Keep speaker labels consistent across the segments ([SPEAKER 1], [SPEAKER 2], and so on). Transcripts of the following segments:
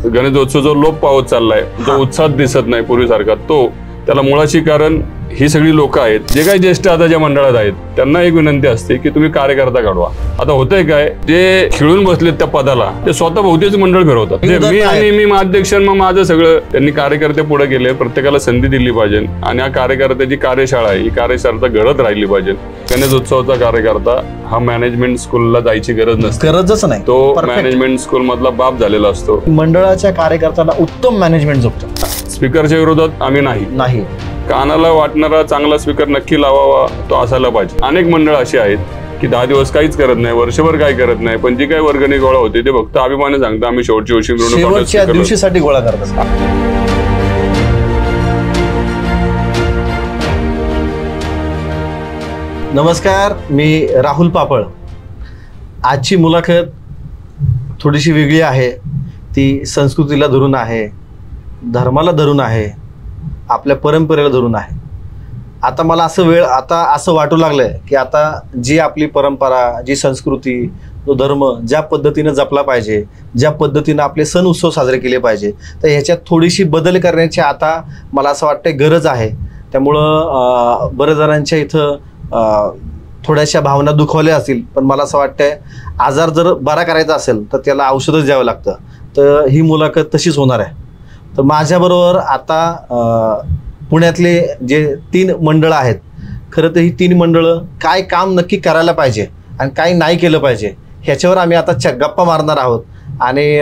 [SPEAKER 1] गणेशोत्सव जो लोप पावत चाललाय, जो उत्साह दिसत नाही पूर्वीसारखा, तो त्याला मुळाशी कारण ही सगळी लोक आहेत, जे काही ज्येष्ठ आता ज्या मंडळात आहेत त्यांना एक विनंती असते की तुम्ही कार्यकर्ता काढवा. आता होतंय काय, जे खिळून बसलेत त्या पदाला ते स्वतः बहुतेच मंडळ फिरवतात. मी अध्यक्ष, मग माझं सगळं. त्यांनी कार्यकर्ते पुढे गेले, प्रत्येकाला संधी दिली पाहिजे आणि या कार्यकर्त्याची कार्यशाळा आहे, ही कार्यशाळा घडत राहिली पाहिजे. गणेशोत्सवाचा कार्यकर्ता हा मॅनेजमेंट स्कूलला जायची गरजच नाही, तो मॅनेजमेंट स्कूल मधला बाप झालेला असतो.
[SPEAKER 2] मंडळाच्या कार्यकर्त्याला उत्तम मॅनेजमेंट झोपतो.
[SPEAKER 1] स्पीकरच्या विरोधात आम्ही नाही. कानाला वाटणारा चांगला स्पीकर नक्की लावावा, तो असायला पाहिजे. अनेक मंडळ अशी आहेत की 10 दिवस काहीच करत नाही, वर्षभर काही करत नाही, पण जी काही वर्गणी गोळा होते ते फक्त अभिमाने सांगतो आम्ही शेवटच्या
[SPEAKER 2] दिवशीसाठी गोळा करतात. नमस्कार, मी राहुल पापळ. आजची मुलाखत थोडीशी वेगळी आहे. ती संस्कृतीला धरून आहे, धर्माला धरून आहे, आपल्या परंपरेला धरून आहे. आता असं वाटू लागलंय की आता जी आपली परंपरा, जी संस्कृती, जो धर्म ज्या पद्धतीनं जपला पाहिजे, ज्या पद्धतीनं आपले सण उत्सव साजरे केले पाहिजे, तर ह्याच्यात थोडीशी बदल करण्याची आता मला असं वाटतं गरज आहे. त्यामुळं बऱ्याच जणांच्या इथं थोड्याशा भावना दुखावल्या असतील, पण मला असं वाटतंय आजार जर बरा करायचा असेल तर त्याला औषधच द्यावं लागतं. तर ही मुलाखत तशीच होणार आहे. तर माझ्याबरोबर आता पुण्यातले जे 3 मंडळं आहेत, खरं तर ही 3 मंडळं काय काम नक्की करायला पाहिजे आणि काय नाही केलं पाहिजे ह्याच्यावर आम्ही आता गप्पा मारणार आहोत. आणि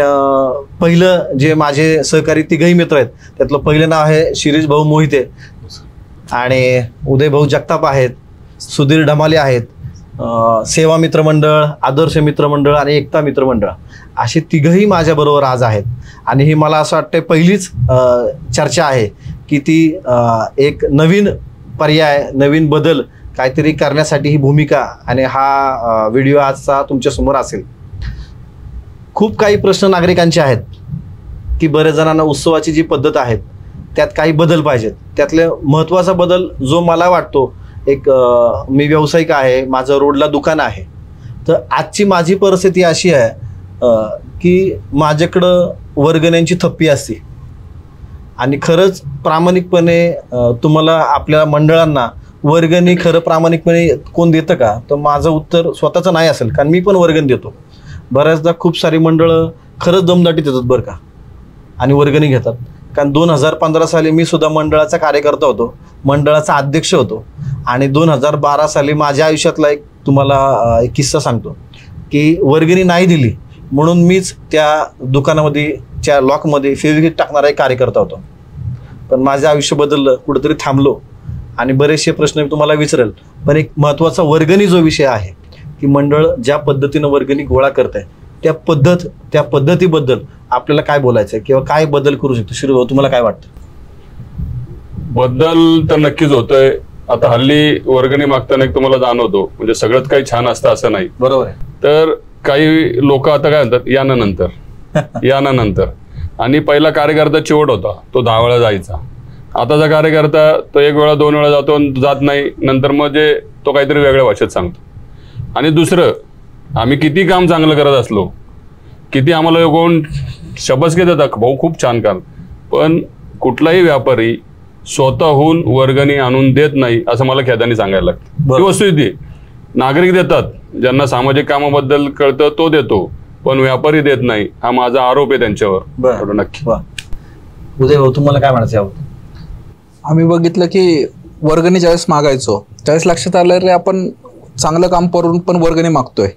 [SPEAKER 2] पहिलं जे माझे सहकारी 3घही मित्र आहेत, त्यातलं पहिलं नाव आहे शिरीष भाऊ मोहिते, आणि उदय भाऊ जगताप आहेत, सुधीर ढमाले आहेत, सेवा मित्र मंडळ, आदर्श मित्र मंडळ आणि एकता मित्र मंडळ, असे 3घही माझ्याबरोबर आज आहेत. आणि ही मला असं वाटतं पहिलीच चर्चा आहे की ती एक नवीन पर्याय, नवीन बदल काहीतरी करण्यासाठी ही भूमिका आणि हा व्हिडिओ आजचा तुमच्यासमोर असेल. खूप काही प्रश्न नागरिकांचे आहेत की बऱ्याच जणांना उत्सवाची जी पद्धत आहे त्यात काही बदल पाहिजेत. त्यातले महत्त्वाचा बदल जो मला वाटतो, एक मी व्यावसायिक आहे, माझं रोडला दुकान आहे, तर आजची माझी परिस्थिती अशी आहे की माझ्याकडं वर्गण्यांची थप्पी असते. आणि खरंच प्रामाणिकपणे तुम्हाला आपल्या मंडळांना वर्गणी खरं प्रामाणिकपणे कोण देतं का, तर माझं उत्तर स्वतःचं नाही असेल, कारण मी पण वर्गणी देतो. बऱ्याचदा खूप सारी मंडळं खरंच दमदाटी देतात बरं का, आणि वर्गणी घेतात. कारण 2015 साली मी सुद्धा मंडळाचा कार्यकर्ता होतो, मंडळाचा अध्यक्ष होतो. आणि 2012 साली माझ्या आयुष्यातला एक तुम्हाला एक किस्सा सांगतो की वर्गणी नाही दिली म्हणून मीच त्या दुकानामध्ये लॉकमध्ये फेविक्विक टाकणारा एक कार्यकर्ता होतो. पण माझं आयुष्य बदललं, कुठेतरी थांबलो आणि बरेचसे प्रश्न मी तुम्हाला विचारेल. पण एक महत्त्वाचा वर्गणी जो विषय आहे की मंडळ ज्या पद्धतीनं वर्गणी गोळा करत आहे त्या पद्धतीबद्दल आपल्याला काय बोलायचं आहे किंवा काय बदल करू शकतो? शिरू, तुम्हाला काय वाटतं?
[SPEAKER 1] बदल तर नक्कीच होतोय. आता हल्ली वर्गणी मागताना एक तुम्हाला जाणवतो, म्हणजे सगळंच काही छान असतं असं नाही.
[SPEAKER 2] बरोबर आहे.
[SPEAKER 1] तर काही लोक आता काय म्हणतात, यानंतर आणि पहिला कार्यकर्ता चिवट होता, तो 10 वेळा जायचा. आताचा कार्यकर्ता तो 1 वेळा 2 वेळा जातो, जात नाही, नंतर मग तो काहीतरी वेगळ्या भाषेत सांगतो. आणि दुसरं, आम्ही किती काम चांगलं करत असलो, किती आम्हाला कोण शबासकी देतात, भाऊ खूप छान काम, पण कुठलाही व्यापारी स्वतःहून वर्गणी आणून देत नाही असं मला खेदाने सांगायला लागतं. ही वस्तुस्थिती नागरिक देतात, ज्यांना सामाजिक कामाबद्दल कळतं तो देतो, पण व्यापारी देत नाही, हा माझा आरोप आहे त्यांच्यावर. नक्की.
[SPEAKER 2] उदय भाऊ, तुम्हाला काय म्हणायचं?
[SPEAKER 3] आम्ही बघितलं की वर्गणी ज्यावेळेस मागायचो त्यावेळेस लक्षात आलं रे आपण चांगलं काम करून पण वर्गणी मागतोय,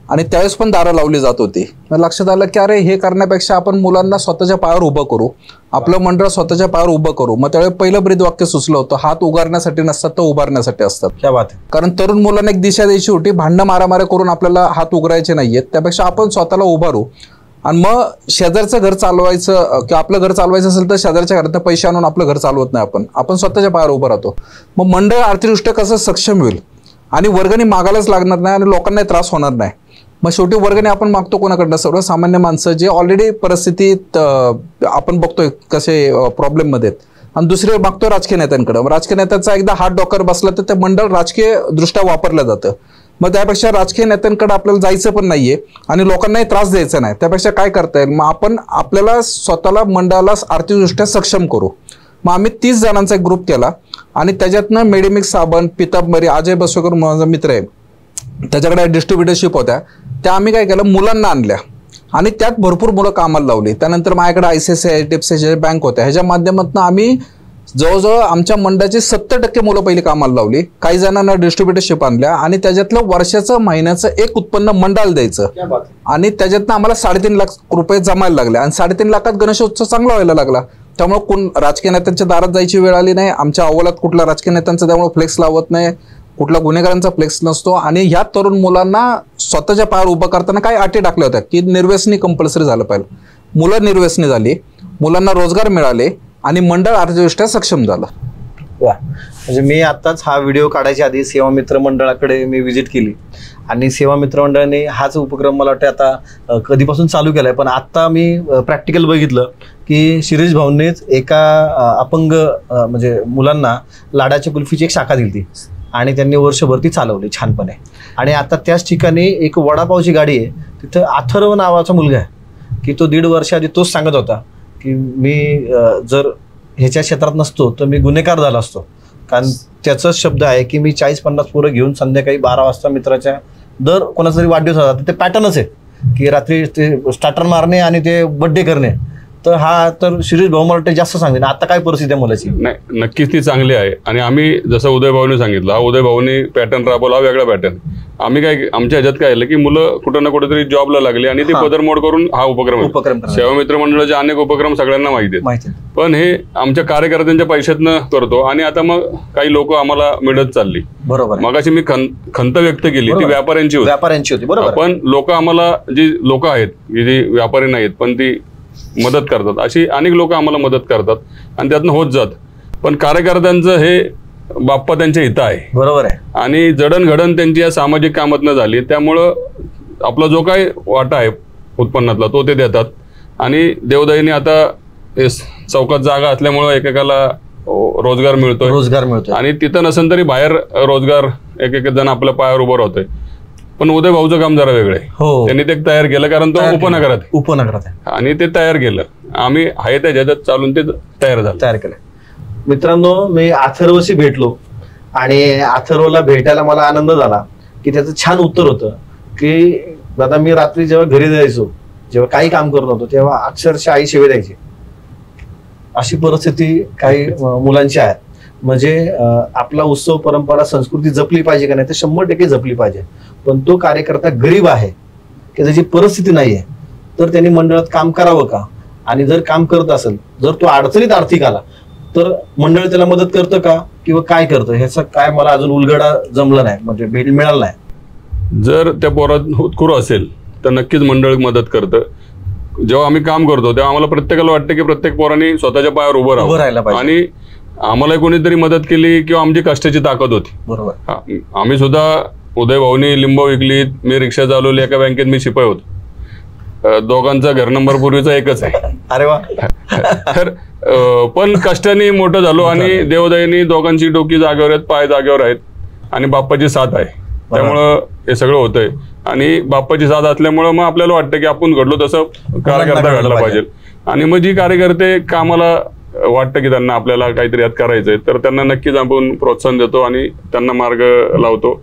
[SPEAKER 3] आणि त्यावेळेस पण दारं लावली जात होती. लक्षात आलं की अरे हे करण्यापेक्षा आपण मुलांना स्वतःच्या पायावर उभं करू, आपलं मंडळ स्वतःच्या पायावर उभं करू. मग त्यावेळेस पहिलं ब्रीदवाक्य सुचलं होतं, हात उगारण्यासाठी नसतात तर उभारण्यासाठी असतात.
[SPEAKER 2] क्या बात आहे.
[SPEAKER 3] कारण तरुण मुलांना एक दिशा द्यायची होती, भांडणं मारामाऱ्या करून आपल्याला हात उघडायचे नाहीयेत, त्यापेक्षा आपण स्वतःला उभारू. आणि मग शेजारचं घर चालवायचं किंवा आपलं घर चालवायचं असेल तर शेजारच्या घरात पैसे आणून आपलं घर चालवत नाही, आपण स्वतःच्या पायावर उभं राहतो. मग मंडळ आर्थिकदृष्ट्या कसं सक्षम होईल आणि वर्गणी मागायलाच लागणार नाही आणि लोकांनाही त्रास होणार नाही. मग शेवटी वर्गणी आपण मागतो कोणाकडनं? सर्वसामान्य माणसं जे ऑलरेडी परिस्थितीत आपण बघतोय कसे प्रॉब्लेममध्ये आहेत, आणि दुसरे मागतो राजकीय नेत्यांकडे. राजकीय नेत्याचा एकदा हात डोक्यावर बसला तर ते मंडळ राजकीय दृष्ट्या वापरलं जातं. मग त्यापेक्षा राजकीय नेत्यांकडे आपल्याला जायचं पण नाहीये आणि लोकांनाही त्रास द्यायचा नाही. त्यापेक्षा काय करता येईल, मग आपण आपल्याला स्वतःला मंडळाला आर्थिकदृष्ट्या सक्षम करू. मग आम्ही 30 जणांचा एक ग्रुप केला आणि त्याच्यातनं मेडिमिक्स साबण, पितांबरी, अजय बसवेकर माझा मित्र आहे, त्याच्याकडे डिस्ट्रीब्युटरशिप होत्या, त्या आम्ही काय केलं, मुलांना आणल्या आणि त्यात भरपूर मुलं कामाला लावली. त्यानंतर माझ्याकडे ICICI, HDFC बँक होत्या, ह्याच्या माध्यमातून आम्ही जवळजवळ आमच्या मंडळाची 70% मुलं पहिली कामाला लावली. काही जणांना डिस्ट्रीब्युटरशिप आणल्या आणि त्याच्यातलं वर्षाचं महिन्याचं एक उत्पन्न मंडळाला द्यायचं आणि त्याच्यातनं आम्हाला 3.5 लाख रुपये जमायला लागले आणि 3.5 लाखात गणेशोत्सव चांगला व्हायला लागला. त्यामुळे कोण राजकीय नेत्यांच्या दारात जायची वेळ आली नाही. आमच्या अहवालात कुठला राजकीय नेत्यांचा त्यामुळे फ्लेक्स लावत नाही, कुठला गुन्हेगारांचा फ्लेक्स नसतो. आणि ह्या तरुण मुलांना स्वतःच्या पायावर उभं करताना काही अटी टाकल्या होत्या की निर्व्यसनी कंपल्सरी झालं पाहिजे. मुलं निर्व्यसनी झाली, मुलांना रोजगार मिळाले आणि मंडळ अर्थदृष्ट्या सक्षम झालं.
[SPEAKER 2] वा, म्हणजे मी आत्ताच हा व्हिडिओ काढायच्या आधी सेवा मित्र मंडळाकडे मी व्हिजिट केली आणि सेवा मित्र मंडळाने हाच उपक्रम मला वाटतं आता कधीपासून चालू केला आहे. पण आत्ता मी प्रॅक्टिकल बघितलं की शिरीष भाऊंनीच एका अपंग म्हणजे मुलांना लाडाच्या कुल्फीची एक शाखा दिली ती आणि त्यांनी वर्षभर ती चालवली छानपणे. आणि आता त्याच ठिकाणी एक वडापावची गाडी आहे, तिथं अथर्व नावाचा मुलगा आहे की तो 1.5 वर्ष आधी तोच सांगत होता की मी जर ह्याच्या क्षेत्रात नसतो तर मी गुन्हेगार झाला असतो. कारण त्याचाच शब्द आहे की मी 40-50 पोरं घेऊन संध्याकाळी 12 वाजता मित्राच्या दर कोणाचा तरी वाढदिवस होता, ते पॅटर्नच आहे की रात्री ते स्टार्टर मारणे आणि ते बड्डे करणे. तर हा तर शिरीष भाऊ मला जास्त सांगेन. आता काय परिस्थिती आहे मुलाची?
[SPEAKER 1] नाही, नक्कीच ती चांगली आहे. आणि आम्ही जसं उदय भाऊनी सांगितलं, उदय भाऊनी पॅटर्न राबवला, हा वेगळा पॅटर्न. आम्ही काय आमच्या ह्याच्यात काय झालं की मुलं कुठं ना कुठेतरी जॉबला लागली आणि ती पदरमोड करून हा उपक्रम सेवा मित्र मंडळाचे अनेक उपक्रम सगळ्यांना माहिती आहेत. पण हे आमच्या कार्यकर्त्यांच्या पैशातनं करतो आणि आता मग काही लोक आम्हाला मिळत चालली.
[SPEAKER 2] बरोबर.
[SPEAKER 1] मगाशी मी खंत व्यक्त केली ती व्यापाऱ्यांची होती.
[SPEAKER 2] बरोबर.
[SPEAKER 1] पण लोक आम्हाला जी लोक आहेत की जी व्यापारी नाहीत पण ती मदत करतात, अशी अनेक लोक आम्हाला मदत करतात आणि त्यातनं होत जात. पण कार्यकर्त्यांचं हे बाप्पा त्यांच्या हित आहे.
[SPEAKER 2] बरोबर आहे. आणि
[SPEAKER 1] जडणघडण त्यांची या सामाजिक कामातनं झाली, त्यामुळं आपला जो काही वाटा आहे उत्पन्नातला तो ते देतात. आणि देवदाईने आता चौकात जागा असल्यामुळं एकेकाला रोजगार मिळतोय आणि तिथं नसेल तरी बाहेर रोजगार एक जण आपल्या पायावर उभं राहतोय. पण उदय भाऊचं काम जरा वेगळं आहे. त्यांनी ते तयार केलं कारण तो उपनगरात आहे आणि ते तयार केलं. आम्ही आहे त्याच्यात चालून ते तयार केलं.
[SPEAKER 2] मित्रांनो, मी अथर्वशी भेटलो आणि अथर्वला भेटायला मला आनंद झाला की त्याचं छान उत्तर होतं की दादा मी रात्री जेव्हा घरी जायचो, जेव्हा काही काम करत होतो तेव्हा अक्षरशः आई शिवे द्यायची. अशी परिस्थिती काही मुलांची आहे. म्हणजे आपला उत्सव, परंपरा, संस्कृती जपली पाहिजे का नाही तर 100% जपली पाहिजे. पण तो कार्यकर्ता गरीब आहे की त्याची परिस्थिती नाहीये तर त्यांनी मंडळात काम करावं का? आणि जर काम करत असेल, जर तो अडचणीत आर्थिक आला तर मंडळ त्याला मदत करतं का किंवा काय करतं, ह्याचा काय मला अजून उलगडा जमला नाही, म्हणजे भेट मिळाला नाही.
[SPEAKER 1] जर त्या पोरात होतकुरू असेल तर नक्कीच मंडळ मदत करतं. जेव्हा आम्ही काम करतो तेव्हा आम्हाला प्रत्येकाला वाटतं की प्रत्येक पोरांनी स्वतःच्या पायावर उभं राहायला पाहिजे आणि आम्हाला कोणीतरी मदत केली किंवा आमची कष्टाची ताकद होती.
[SPEAKER 2] बरोबर.
[SPEAKER 1] आम्ही सुद्धा उदय भाऊनी लिंब विकलीत, मी रिक्षा चालवली, एका बँकेत मी शिपाई होतो. दोघांचा घर नंबर पूर्वीचा एकच आहे.
[SPEAKER 2] अरे वा.
[SPEAKER 1] तर पण कष्टाने मोठं झालो आणि देवदाईनी दोघांची डोकी जागेवर आहेत, पाय जागेवर आहेत आणि बाप्पाची साथ आहे. त्यामुळं हे सगळं होतंय आणि बाप्पाची साथ असल्यामुळं मग आपल्याला वाटतं की आपण घडलो तसं कार्यकर्ता घडला पाहिजे. आणि मग जी कार्यकर्ते कामाला वाटतं की त्यांना आपल्याला काहीतरी यात करायचंय तर त्यांना नक्कीच आपण प्रोत्साहन देतो आणि त्यांना मार्ग लावतो.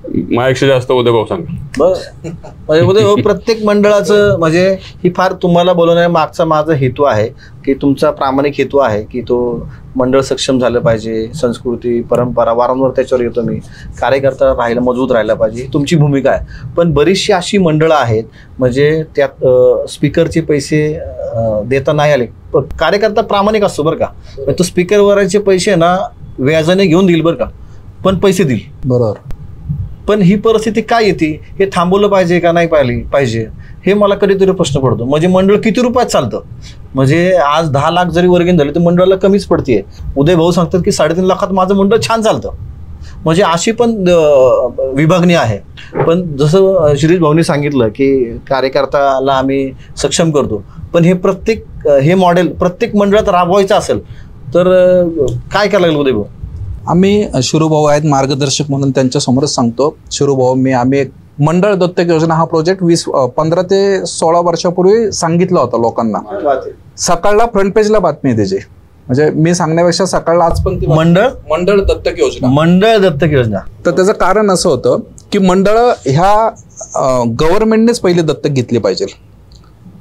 [SPEAKER 1] माझ्यापेक्षा जास्त उदय भाऊ सांग.
[SPEAKER 2] म्हणजे उदय भाऊ, प्रत्येक मंडळाचं म्हणजे ही फार तुम्हाला बोलवण्या मागचा माझा हेतू आहे की तुमचा प्रामाणिक हेतू आहे की तो मंडळ सक्षम झालं पाहिजे, संस्कृती, परंपरा, वारंवार त्याच्यावर येतो मी, कार्यकर्ता राहायला मजबूत राहायला पाहिजे, ही तुमची भूमिका आहे. पण बरीचशी अशी मंडळं आहेत म्हणजे त्यात स्पीकरचे पैसे देता नाही आले, पण कार्यकर्ता प्रामाणिक असतो बरं का, तो स्पीकरवरचे पैसे ना व्याजाने घेऊन देईल बरं का, पण पैसे देईल.
[SPEAKER 3] बरोबर.
[SPEAKER 2] पण ही परिस्थिती काय येते, हे थांबवलं पाहिजे का नाही पाहिजे, हे मला कधीतरी प्रश्न पडतो. म्हणजे मंडळ किती रुपयात चालतं? म्हणजे आज 10 लाख जरी वर्गणी झाली तर मंडळाला कमीच पडते. उदय भाऊ सांगतात की 3.5 लाखात माझं मंडळ छान चालतं. म्हणजे अशी पण विभागणी आहे. पण जसं शिरीष भाऊनी सांगितलं की कार्यकर्त्याला आम्ही सक्षम करतो, पण हे मॉडेल प्रत्येक मंडळात राबवायचं असेल तर काय करायला लागेल उदय भाऊ?
[SPEAKER 3] आम्ही शिरूभाऊ आहेत मार्गदर्शक म्हणून त्यांच्यासमोरच सांगतो. शिरूभाऊ आम्ही एक मंडळ दत्तक योजना हा प्रोजेक्ट 15 ते 16 वर्षापूर्वी सांगितला होता लोकांना. सकाळला फ्रंट पेजला बातमी त्याची, म्हणजे मी सांगण्यापेक्षा सकाळला आज पण मंडळ दत्तक योजना. तर त्याचं कारण असं होतं की मंडळ ह्या गव्हर्नमेंटनेच पहिली दत्तक घेतली पाहिजे.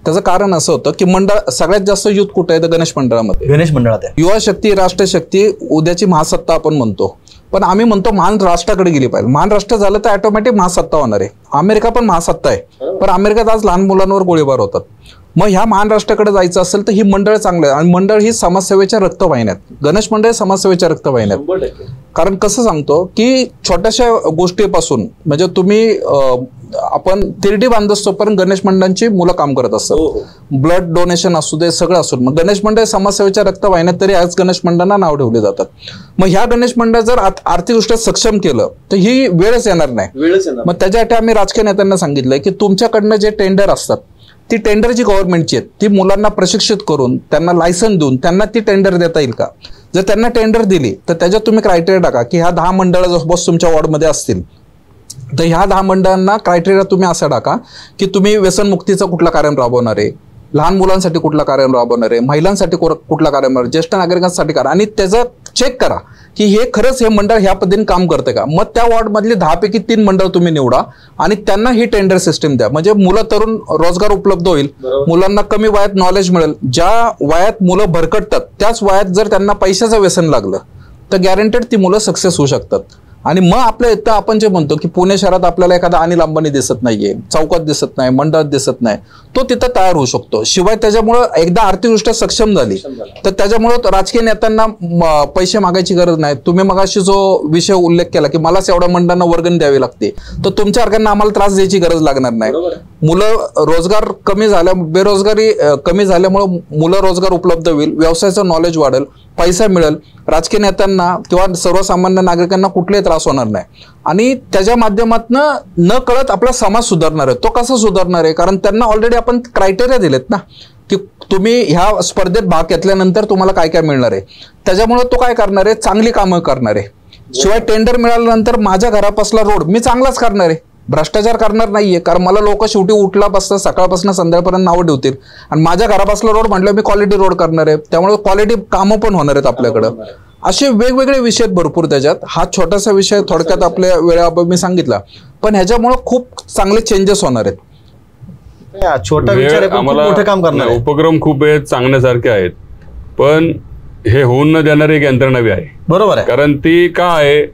[SPEAKER 3] त्याचं कारण असं होतं की मंडळ सगळ्यात जास्त युथ कुठे आहे तर गणेश मंडळात आहे. युवा शक्ती राष्ट्रशक्ती उद्याची महासत्ता आपण म्हणतो, पण आम्ही म्हणतो महान राष्ट्राकडे गेली पाहिजे. महान राष्ट्र झालं तर ऑटोमॅटिक महासत्ता होणार आहे. अमेरिका पण महासत्ता आहे, पण अमेरिकेत आज लहान मुलांवर गोळीबार होतात. मग ह्या महान राष्ट्राकडे जायचं असेल तर ही मंडळ चांगलं आहे. आणि मंडळ ही समाजसेवेच्या रक्तवाहिन्यात, गणेश मंडळ समाजसेवेच्या रक्तवाहिन्यात. कारण कसं सांगतो की छोट्याशा गोष्टीपासून म्हणजे तुम्ही आपण तिरडी बांधतो पण गणेश मंडळांची मुलं काम करत असतात. ब्लड डोनेशन असू दे, सगळं असू दे. मग गणेश मंडळ समाजसेवेच्या रक्तवाहिन्यात तरी आज गणेश मंडळांना नाव ठेवले जातात. मग ह्या गणेश मंडळ जर आर्थिकदृष्ट्या सक्षम केलं तर ही वेळच येणार नाही. मग त्याच्यासाठी आम्ही राजकीय नेत्यांना सांगितलंय की तुमच्याकडनं जे टेंडर असतात ती टेंडर जी गव्हर्नमेंटची आहेत ती मुलांना प्रशिक्षित करून त्यांना लायसन देऊन त्यांना ती टेंडर देता येईल का. जर त्यांना टेंडर दिली तर त्याच्यात तुम्ही क्रायटेरिया टाका की ह्या 10 मंडळं सपोज तुमच्या वॉर्डमध्ये असतील तर ह्या 10 मंडळांना क्रायटेरिया तुम्ही असा टाका की तुम्ही व्यसनमुक्तीचा कुठला कार्यक्रम राबवणार आहे, लहान मुलांसाठी कुठला कार्यक्रम राबवणार आहे, महिलांसाठी कुठला कार्यक्रम, ज्येष्ठ नागरिकांसाठी करा. आणि त्याचं चेक करा की हे खरंच हे मंडळ ह्या पद्धतीने काम करते का. मग त्या वॉर्डमधली 10 पैकी 3 मंडळ तुम्ही निवडा आणि त्यांना ही टेंडर सिस्टीम द्या. म्हणजे मुलं तरुण रोजगार उपलब्ध होईल, मुलांना कमी वयात नॉलेज मिळेल. ज्या वयात मुलं भरकटतात त्याच वयात जर त्यांना पैशाचं व्यसन लागलं तर गॅरंटेड ती मुलं सक्सेस होऊ शकतात. आणि मग आपल्या इथं आपण जे म्हणतो की पुणे शहरात आपल्याला एखादा अनिल अंबानी दिसत नाहीये, चौकात दिसत नाही, मंडळात दिसत नाही, तो तिथं तयार होऊ शकतो. शिवाय त्याच्यामुळं एकदा आर्थिकदृष्ट्या सक्षम झाली तर त्याच्यामुळं राजकीय नेत्यांना पैसे मागायची गरज नाही. तुम्ही मगाशी जो विषय उल्लेख केला की मलाच एवढ्या मंडळांना वर्गणी द्यावी लागते, तर तुमच्यासारख्यांना आम्हाला त्रास द्यायची गरज लागणार नाही. मुलं रोजगार कमी झाल्या, बेरोजगारी कमी झाल्यामुळं मुलं रोजगार उपलब्ध होईल, व्यवसायाचं नॉलेज वाढेल, पैसा मिळेल. राजकीय नेत्यांना किंवा सर्वसामान्य नागरिकांना कुठलाही त्रास होणार नाही. आणि त्याच्या माध्यमातून न कळत आपला समाज सुधारणार आहे. तो कसा सुधारणार आहे, कारण त्यांना ऑलरेडी आपण क्रायटेरिया दिलेत ना की तुम्ही ह्या स्पर्धेत भाग घेतल्यानंतर तुम्हाला काय काय मिळणार आहे. त्याच्यामुळे तो काय करणार आहे, चांगली कामं करणार आहे. शिवाय टेंडर मिळाल्यानंतर माझ्या घरापासला रोड मी चांगलाच करणार आहे, भ्रष्टाचार करणार नाहीये. कारण मला लोक शेवटी उठल्यापासून सकाळपासून संध्याकाळपर्यंत नावं ठेवतील आणि माझ्या घरापासला रोड म्हटलं मी क्वालिटी रोड करणार आहे, त्यामुळे क्वालिटी कामं पण होणार आहेत आपल्याकडं. असे वेगवेगळे विषय भरपूर त्याच्यात. हा छोटासा विषय थोडक्यात आपल्या वेळेअभावी मी सांगितला, पण ह्याच्यामुळे खूप चांगले चेंजेस होणार आहेत.
[SPEAKER 2] छोटा विचार आहे पण खूप मोठं काम करणार.
[SPEAKER 1] उपक्रम खूप आहेत, सांगण्यासारखे आहेत, पण हे होऊन न देणारी एक यंत्रणा आहे.
[SPEAKER 2] बरोबर आहे.
[SPEAKER 1] कारण ती का आहे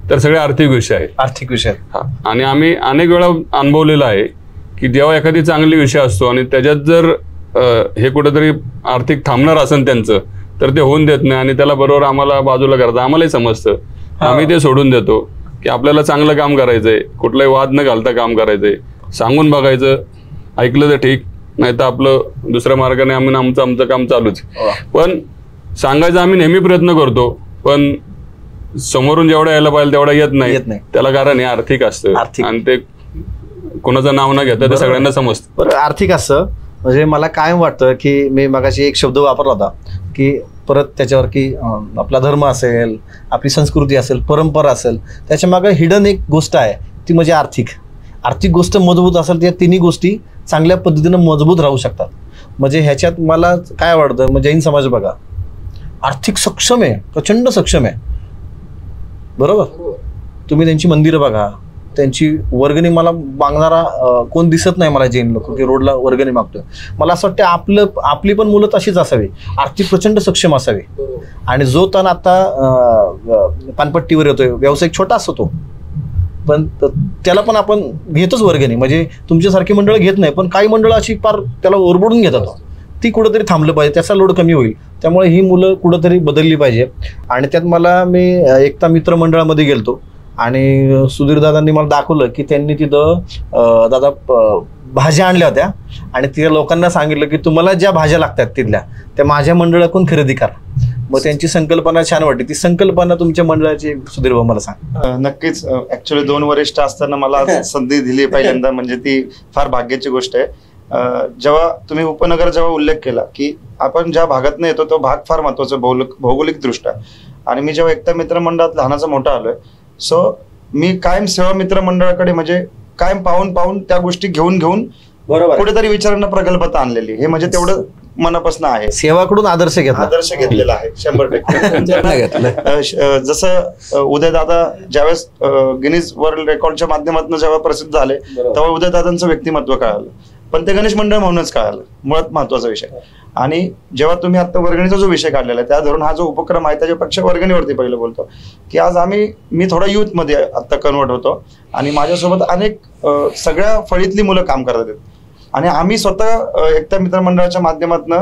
[SPEAKER 1] तर सगळे आर्थिक विषय आहेत. आणि आम्ही अनेक वेळा अनुभवलेलं आहे की जेव्हा एखादी चांगली विषय असतो आणि त्याच्यात जर हे कुठेतरी आर्थिक थांबणार असेल त्यांचं तर ते होऊन देत नाही आणि त्याला बरोबर आम्हाला बाजूला करतात. आम्हालाही समजतं, आम्ही ते सोडून देतो की आपल्याला चांगलं काम करायचंय, कुठलाही वाद न घालता काम करायचंय, सांगून बघायचं, ऐकलं तर ठीक, नाही तर आपलं दुसऱ्या मार्गाने आम्ही आमचं काम चालूच. पण सांगायचं आम्ही नेहमी प्रयत्न करतो, पण समोरून जेवढा यायला पाहिजे तेवढा येत नाही. त्याला कारण हे आर्थिक असतं आणि ते कोणाचं नाव न घेता ते सगळ्यांना समजतं.
[SPEAKER 2] बरं, आर्थिक असतं म्हणजे मला कायम वाटतं की मी मगाशी एक शब्द वापरला होता की परत त्याच्यावर की आपला धर्म असेल, आपली संस्कृती असेल, परंपरा असेल, त्याच्या मागे हिडन एक गोष्ट आहे ती म्हणजे आर्थिक गोष्ट मजबूत असेल त्या तिन्ही गोष्टी चांगल्या पद्धतीनं मजबूत राहू शकतात. म्हणजे ह्याच्यात मला काय वाटतं, म्हणजे जैन समाज बघा आर्थिक सक्षम आहे, प्रचंड सक्षम आहे. बरोबर, तुम्ही त्यांची मंदिरं बघा, त्यांची वर्गणी मला मागणारा कोण दिसत नाही मला जैन लोक की रोडला वर्गणी मागतोय. मला असं वाटतं आपली पण मुलं तशीच असावी, आर्थिक प्रचंड सक्षम असावी. आणि जो तण आता पानपट्टीवर येतोय, व्यावसायिक छोटा असतो तो, पण त्याला पण आपण घेतोच वर्गणी. म्हणजे तुमच्यासारखी मंडळ घेत नाही, पण काही मंडळ अशी फार त्याला ओरबडून घेतात. ती कुठंतरी थांबलं पाहिजे, त्याचा लोड कमी होईल. त्यामुळे ही मुलं कुठंतरी बदलली पाहिजे. आणि त्यात मी एकता मित्र मंडळामध्ये गेलतो आणि सुधीर दादांनी मला दाखवलं की त्यांनी तिथं दादा भाज्या आणल्या होत्या आणि त्या लोकांना सांगितलं की तुम्हाला ज्या भाज्या लागतात तिथल्या त्या माझ्या मंडळाकडून खरेदी करा. मग त्यांची संकल्पना छान वाटते. ती संकल्पना तुमच्या मंडळाची सुधीर भाऊ मला सांग.
[SPEAKER 4] नक्कीच. ऍक्च्युअली 2 वरिष्ठ असताना मला संधी दिली पहिल्यांदा, म्हणजे ती फार भाग्याची गोष्ट आहे. जेव्हा तुम्ही उपनगर जेव्हा उल्लेख केला की आपण ज्या भागातून येतो तो भाग फार महत्वाचा भौगोलिक दृष्ट्या, आणि मी जेव्हा एकता मित्र मंडळात लहानाचा मोठा आलोय, सो मी कायम सेवा मित्र मंडळाकडे म्हणजे कायम पाहून त्या गोष्टी घेऊन
[SPEAKER 2] बरोबर
[SPEAKER 4] कुठेतरी विचारांना प्रगल्भता आणलेली, हे म्हणजे तेवढं मनापासून आहे.
[SPEAKER 2] सेवाकडून आदर्श
[SPEAKER 4] घेतलेला आहे 100%. जसं उदयदादा ज्यावेळेस गिनीज वर्ल्ड रेकॉर्डच्या माध्यमातून जेव्हा प्रसिद्ध झाले तेव्हा उदयदादांचं व्यक्तिमत्व कळालं, पण ते गणेश मंडळ म्हणूनच कळालं, मुळात महत्वाचा विषय. आणि जेव्हा तुम्ही आता वर्गणीचा जो विषय काढलेला आहे त्या धरून हा जो उपक्रम आहे त्याच्यापेक्षा वर्गणीवरती पहिलं बोलतो की आज मी थोडा युथ मध्ये आता कन्वर्ट होतो आणि माझ्यासोबत अनेक सगळ्या फळीतली मुलं काम करतात आणि आम्ही स्वतः एकता मित्र मंडळाच्या माध्यमातून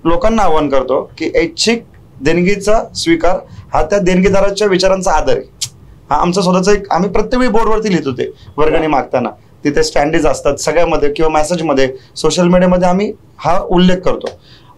[SPEAKER 4] लोकांना आवाहन करतो की ऐच्छिक देणगीचा स्वीकार हा त्या देणगीदाराच्या विचारांचा आदर आहे. हा आमचा स्वतःचा एक, आम्ही प्रत्येक वेळी बोर्डवरती लिहितो ते वर्गणी मागताना, तिथे स्टँडीज असतात सगळ्यामध्ये किंवा मेसेजमध्ये सोशल मीडियामध्ये आम्ही हा उल्लेख करतो.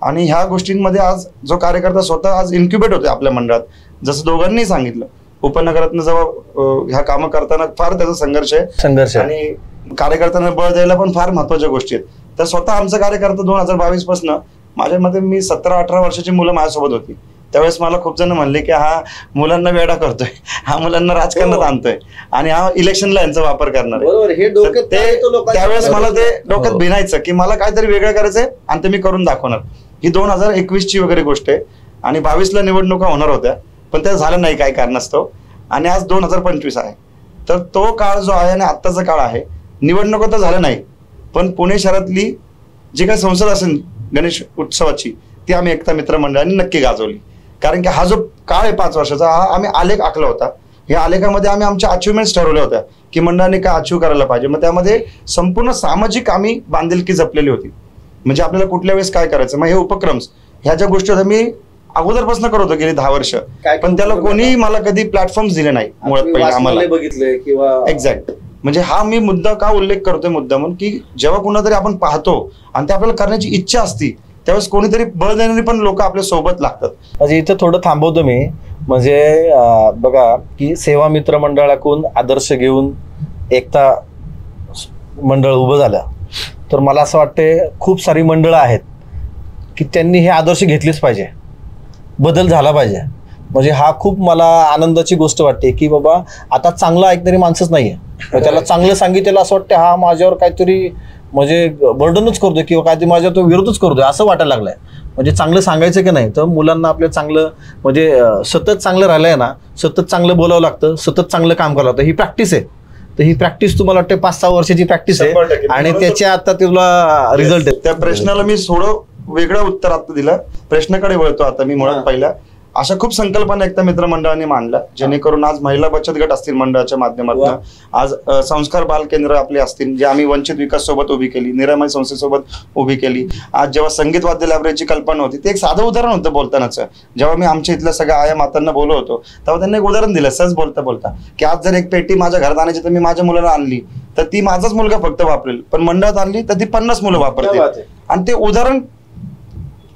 [SPEAKER 4] आणि ह्या गोष्टींमध्ये आज जो कार्यकर्ता स्वतः आज इन्क्युबेट होते आपल्या मंडळात, जसं दोघांनी सांगितलं उपनगरातनं जेव्हा ह्या कामं करताना फार त्याचा संघर्ष आहे आणि कार्यकर्त्यांना बळ द्यायला पण फार महत्वाच्या गोष्टी आहेत. तर स्वतः आमचा कार्यकर्ता 2022 पासून माझ्या मते मी 17-18 वर्षाची मुलं माझ्यासोबत होती त्यावेळेस मला खूप जण म्हणले की हा मुलांना वेडा करतोय, हा मुलांना राजकारणात आणतोय आणि हा इलेक्शनला यांचा वापर करणार आहे. त्यावेळेस मला ते डोक्यात भिनायचं की मला काहीतरी वेगळं करायचंय आणि ते मी करून दाखवणार. ही 2021ची वगैरे गोष्ट आहे आणि 22ला निवडणुका होणार होत्या पण त्या झाल्या नाही काही कारणास्तव आणि आज 2025 आहे. तर तो काळ जो आहे आणि आत्ताचा काळ आहे, निवडणुका तर झाल्या नाही पण पुणे शहरातली जी काही संसद असेल गणेश उत्सवाची ती आम्ही एकता मित्र मंडळाने नक्की गाजवली. कारण की हा जो काळ आहे 5 वर्षाचा, हा आम्ही आलेख आखला होता. या आलेखामध्ये आम्ही आमच्या अचिव्हमेंट्स ठरवल्या होत्या की मंडळाने काय अचीव्ह करायला पाहिजे. मग त्यामध्ये संपूर्ण सामाजिक आम्ही बांधिलकी जपलेली होती, म्हणजे आपल्याला कुठल्या वेळेस काय करायचं. मग हे उपक्रम्स ह्या ज्या गोष्टी होत्या मी अगोदरपासून करत होतो गेली 10 वर्ष, पण त्याला कोणी मला कधी प्लॅटफॉर्म्स दिले नाही मुळात पहिले आम्हाला बघितले किंवा एक्झॅक्ट. म्हणजे हा मी मुद्दा का उल्लेख करतोय मुद्दा म्हणून की जेव्हा कुणातरी आपण पाहतो आणि ते आपल्याला करण्याची इच्छा असती त्यावेळेस कोणीतरी बळ देणारी पण लोक आपल्या सोबत लागतात.
[SPEAKER 2] म्हणजे इथं थोडं थांबवतो मी, म्हणजे बघा की सेवा मित्र मंडळाकडून आदर्श घेऊन एकता मंडळ उभं झालं, तर मला असं वाटते खूप सारी मंडळं आहेत की त्यांनी हे आदर्श घेतलेच पाहिजे, बदल झाला पाहिजे. म्हणजे हा खूप मला आनंदाची गोष्ट वाटते की बाबा आता चांगलं ऐकणारी माणसंच नाहीये, त्याला चांगलं सांगितलेलं असं वाटतं हा माझ्यावर काहीतरी म्हणजे बर्डनच करतोय किंवा काहीतरी माझ्या तो विरोधच करतोय असं वाटायला लागलंय. म्हणजे चांगलं सांगायचं की नाही, तर मुलांना आपलं चांगलं म्हणजे सतत चांगलं राहिलंय ना, सतत चांगलं बोलावं लागतं, सतत चांगलं काम करावं लागतं. ही प्रॅक्टिस आहे. तर ही प्रॅक्टिस तुम्हाला वाटते 5-6 वर्षाची प्रॅक्टिस आहे आणि त्याच्या आता तुला रिझल्ट आहे.
[SPEAKER 4] त्या प्रश्नाला मी थोडं वेगळं उत्तर आता दिलं, प्रश्नाकडे वळतो आता मी. मुळात पहिला अशा खूप संकल्पना एकता मित्र मंडळाने मांडल्या जेणेकरून आज महिला बचत गट असतील मंडळाच्या माध्यमातून, आज संस्कार बाल केंद्र आपले असतील जे आम्ही वंचित विकास सोबत उभी केली, निरामय संस्थेसोबत उभी केली. आज जेव्हा संगीत वाद्य लायब्ररीची कल्पना होती ते एक साधं उदाहरण होतं बोलतानाच. जेव्हा मी आमच्या इथल्या सगळ्या आया मातांना बोलत होतो तेव्हा त्यांनी एक उदाहरण दिलं सहज बोलता की आज जर एक पेटी माझ्या घरात आणायची तर मी माझ्या मुलाला आणली तर ती माझाच मुलगा फक्त वापरेल, पण मंडळात आणली तर ती 50 मुलं वापरतील. आणि ते उदाहरण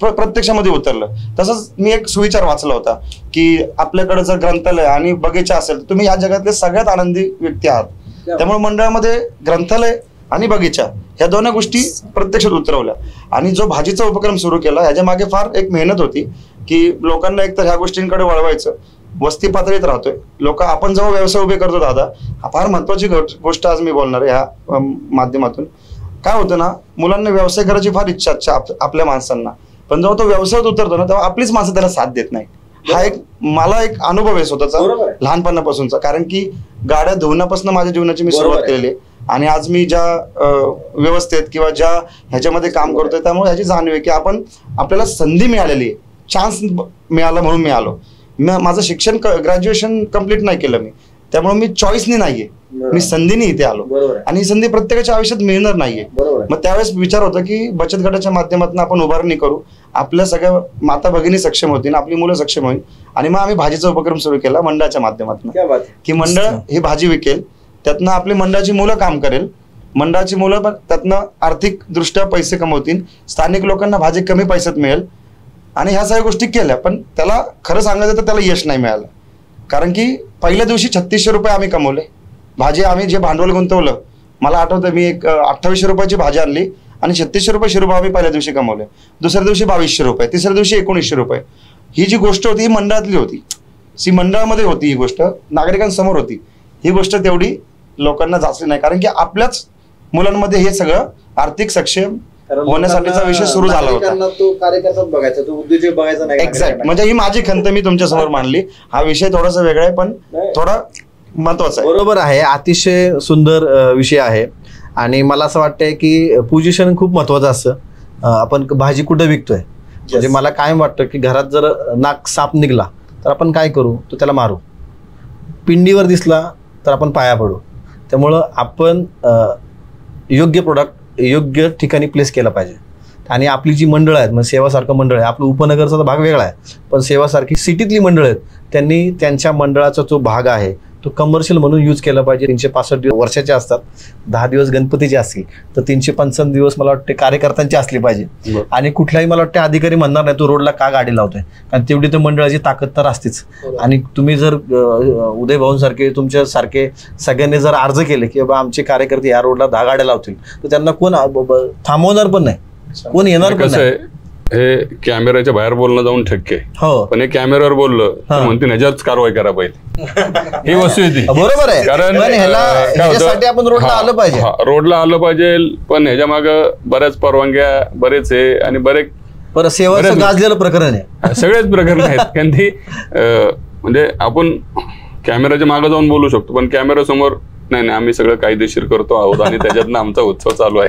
[SPEAKER 4] प्रत्यक्षामध्ये उतरलं. तसंच मी एक सुविचार वाचला होता की आपल्याकडे जर ग्रंथालय आणि बगीचा असेल तर तुम्ही या जगातले सगळ्यात आनंदी व्यक्ती आहात. त्यामुळे मंडळामध्ये ग्रंथालय आणि बगीचा ह्या दोन्ही गोष्टी प्रत्यक्षात उतरवल्या. आणि जो भाजीचा उपक्रम सुरू केला ह्याच्या मागे फार एक मेहनत होती की लोकांना एकतर ह्या गोष्टींकडे वळवायचं. वस्ती पातळीत राहतोय लोक, आपण जेव्हा व्यवसाय उभे करतो दादा, फार महत्वाची गोष्ट आज मी बोलणार आहे ह्या माध्यमातून. काय होतं ना, मुलांना व्यवसाय करायची फार इच्छा आपल्या माणसांना, पण जेव्हा तो व्यवसायात उतरतो ना तेव्हा आपलीच माणसं त्याला साथ देत नाही. हा एक मला एक अनुभव आहे स्वतःचा लहानपणापासूनचा, कारण की गाड्या धुवण्यापासून माझ्या जीवनाची मी सुरुवात केलेली आहे. आणि आज मी ज्या व्यवस्थेत किंवा ज्या ह्याच्यामध्ये काम करतोय त्यामुळे ह्याची जाणीव आहे की आपल्याला संधी मिळालेली आहे, चान्स मिळाला म्हणून मी आलो. माझं शिक्षण ग्रॅज्युएशन कम्प्लीट नाही केलं मी, त्यामुळे मी चॉईसनी नाहीये, मी संधीने इथे आलो. आणि ही संधी प्रत्येकाच्या आयुष्यात मिळणार नाहीये. मग त्यावेळेस विचार होता की बचत गटाच्या माध्यमातून आपण उभारणी करू, आपल्या सगळ्या माता भगिनी सक्षम होतील, आपली मुलं सक्षम होईल. आणि मग आम्ही भाजीचा उपक्रम सुरू केला मंडळाच्या माध्यमातून की मंडळ ही भाजी विकेल, त्यातनं आपली मंडळाची मुलं काम करेल, मंडळाची मुलं पण त्यातनं आर्थिक दृष्ट्या पैसे कमवतील, स्थानिक लोकांना भाजी कमी पैशात मिळेल. आणि ह्या सगळ्या गोष्टी केल्या, पण त्याला खरं सांगायचं तर त्याला यश नाही मिळालं. कारण की पहिल्या दिवशी 3600 रुपये आम्ही कमवले. भाजी आम्ही जे भांडवल गुंतवलं, मला आठवतं मी एक 2800 रुपयाची भाजी आणली आणि 3600 रुपये शिरूबा आम्ही पहिल्या दिवशी कमवले. दुसऱ्या दिवशी 2200 रुपये, तिसऱ्या दिवशी 1900 रुपये. ही जी गोष्ट होती ही मंडळातली होती. मंडळामध्ये होती ही गोष्ट, नागरिकांसमोर होती ही गोष्ट, तेवढी लोकांना जाचली नाही. कारण की आपल्याच मुलांमध्ये हे सगळं आर्थिक सक्षम होण्यासाठीचा विषय सुरू झाला होता.
[SPEAKER 2] तो कार्यकर्ता बघायचा, तो उद्योजक बघायचा नाही.
[SPEAKER 4] एक्झॅक्ट, म्हणजे ही माझी खंत मी तुमच्या समोर मांडली. हा विषय थोडासा वेगळा आहे पण थोडा महत्वाचा आहे.
[SPEAKER 2] बरोबर आहे, अतिशय सुंदर विषय आहे. आणि मला असं वाटतंय की पोझिशन खूप महत्वाचं असतं. आपण भाजी कुठं विकतोय, म्हणजे मला कायम वाटतं की घरात जर नाक साप निघला तर आपण काय करू, तो त्याला मारू. पिंडीवर दिसला तर आपण पाया पडू. त्यामुळं आपण योग्य प्रोडक्ट योग्य ठिकाणी प्लेस केलं पाहिजे. आणि आपली जी मंडळं आहेत, मग सेवासारखं मंडळ आहे, आपलं उपनगरचा तर भाग वेगळा आहे, पण सेवासारखी सिटीतली मंडळं आहेत, त्यांनी त्यांच्या मंडळाचा जो भाग आहे तो कमर्शियल म्हणून यूज केला पाहिजे. 365 दिवस वर्षाचे असतात, 10 दिवस गणपतीचे असतील तर 355 दिवस मला वाटते कार्यकर्त्यांची असली पाहिजे. आणि कुठलाही मला वाटते अधिकारी म्हणणार नाही तू रोडला का गाडी लावतोय, कारण तेवढी तर मंडळाची ताकद तर असतेच. आणि तुम्ही जर उदय भाऊंसारखे तुमच्यासारखे सगळ्यांनी जर अर्ज केले की बाबा आमचे कार्यकर्ते या रोडला 10 गाड्या लावतील तर त्यांना कोण थांबवणार पण नाही, कोण येणार पण नाही.
[SPEAKER 1] हे कॅमेऱ्याच्या बाहेर बोलणं जाऊन ठक्के,
[SPEAKER 2] हो,
[SPEAKER 1] पण हे कॅमेऱ्यावर बोललं तर म्हणते ह्याच्याच कारवाई करा पाहिजे. ही वस्तू येते,
[SPEAKER 2] बरोबर आहे.
[SPEAKER 1] कारण
[SPEAKER 2] ह्याच्यासाठी आपण रोडला आलं पाहिजे,
[SPEAKER 1] रोडला आलं पाहिजे. पण ह्याच्या मागे बऱ्याच परवानग्या, बरेच हे आणि
[SPEAKER 2] बरं सेवाचं गाजलेलं प्रकरण आहे,
[SPEAKER 1] सगळेच प्रकरण आहेत. कारण ती म्हणजे आपण कॅमेऱ्याच्या मागे जाऊन बोलू शकतो, पण कॅमेरा समोर नाही आम्ही सगळं कायदेशीर करतो आहोत आणि त्याच्यातनं आमचा उत्सव चालू आहे.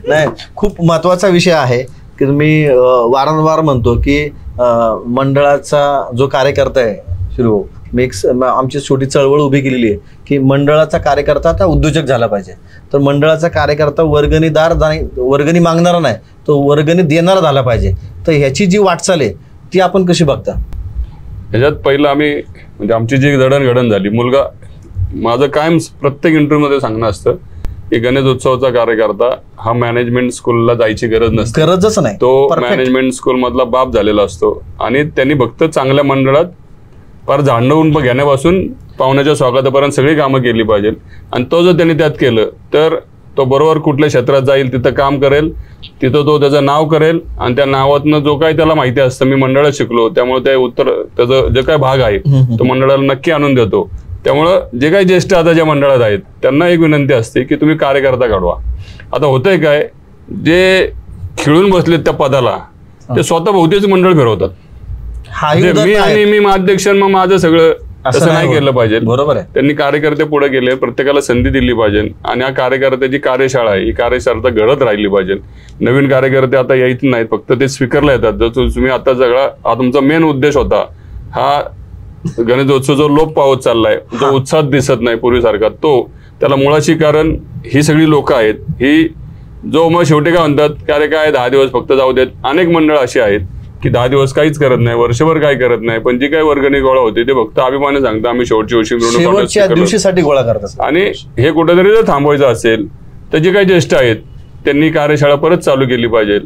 [SPEAKER 2] नाही, खूप महत्वाचा विषय आहे की मी वारंवार म्हणतो की मंडळाचा जो कार्यकर्ता आहे शिरू, मी आमची छोटी चळवळ उभी केलेली आहे की मंडळाचा कार्यकर्ता आता उद्योजक झाला पाहिजे. तर मंडळाचा कार्यकर्ता वर्गणी मागणारा नाही, तो वर्गणी देणारा झाला पाहिजे. तर ह्याची जी वाटचाल आहे ती आपण कशी बघता?
[SPEAKER 1] ह्याच्यात पहिलं आम्ही म्हणजे आमची जी जडणघडण झाली, मुलगा माझं कायम प्रत्येक इंटरव्ह्यूमध्ये सांगणं असतं की गणेशोत्सवाचा कार्यकर्ता हा मॅनेजमेंट स्कूलला जायची गरज नसते,
[SPEAKER 2] गरजच नाही.
[SPEAKER 1] तो मॅनेजमेंट स्कूल मधला बाप झालेला असतो आणि त्यांनी फक्त चांगल्या मंडळात फार जाणवून घेण्यापासून पाहुण्याच्या स्वागतापर्यंत सगळी कामं केली पाहिजे. आणि तो जर त्यांनी त्यात केलं तर तो बरोबर कुठल्या क्षेत्रात जाईल, तिथं काम करेल, तिथं तो त्याचं नाव करेल आणि त्या नावातनं जो काही त्याला माहिती असतं, मी मंडळात शिकलो त्यामुळे ते उत्तर त्याचं जे काही भाग आहे तो मंडळाला नक्की आणून देतो. त्यामुळं जे काही ज्येष्ठ आता ज्या मंडळात आहेत त्यांना एक विनंती असते की तुम्ही कार्यकर्ता घडवा. आता होतंय काय, जे खिळून बसलेत त्या पदाला ते स्वतः भोवतीच मंडळ फिरवतात. मी अध्यक्ष मग माझं सगळं तसं नाही केलं पाहिजे.
[SPEAKER 2] बरोबर आहे,
[SPEAKER 1] त्यांनी कार्यकर्ते पुढे गेले, प्रत्येकाला संधी दिली पाहिजे आणि या कार्यकर्त्याची कार्यशाळा आहे ही कार्यशाळा घडत राहिली पाहिजे. नवीन कार्यकर्ते आता यायच नाहीत, फक्त ते स्वीकारला येतात. जर तुम्ही आता सगळा हा तुमचा मेन उद्देश होता, हा गणेशोत्सव जो लोप पावत चाललाय, जो उत्साह दिसत नाही पूर्वीसारखा, तो त्याला मुळाशी कारण ही सगळी लोक आहेत. ही जो मग शेवटी काय म्हणतात अरे काय 10 दिवस फक्त जाऊ देत. अनेक मंडळ अशी आहेत की 10 दिवस काहीच करत नाही, वर्षभर काय करत नाही, पण जी काही वर्गणी गोळा होते ते फक्त अभिमाने सांगता आम्ही
[SPEAKER 2] शेवटच्या दिवशीसाठी गोळा करतात.
[SPEAKER 1] आणि हे कुठेतरी जर थांबवायचं असेल तर जे काही ज्येष्ठ आहेत त्यांनी कार्यशाळा परत चालू केली पाहिजे,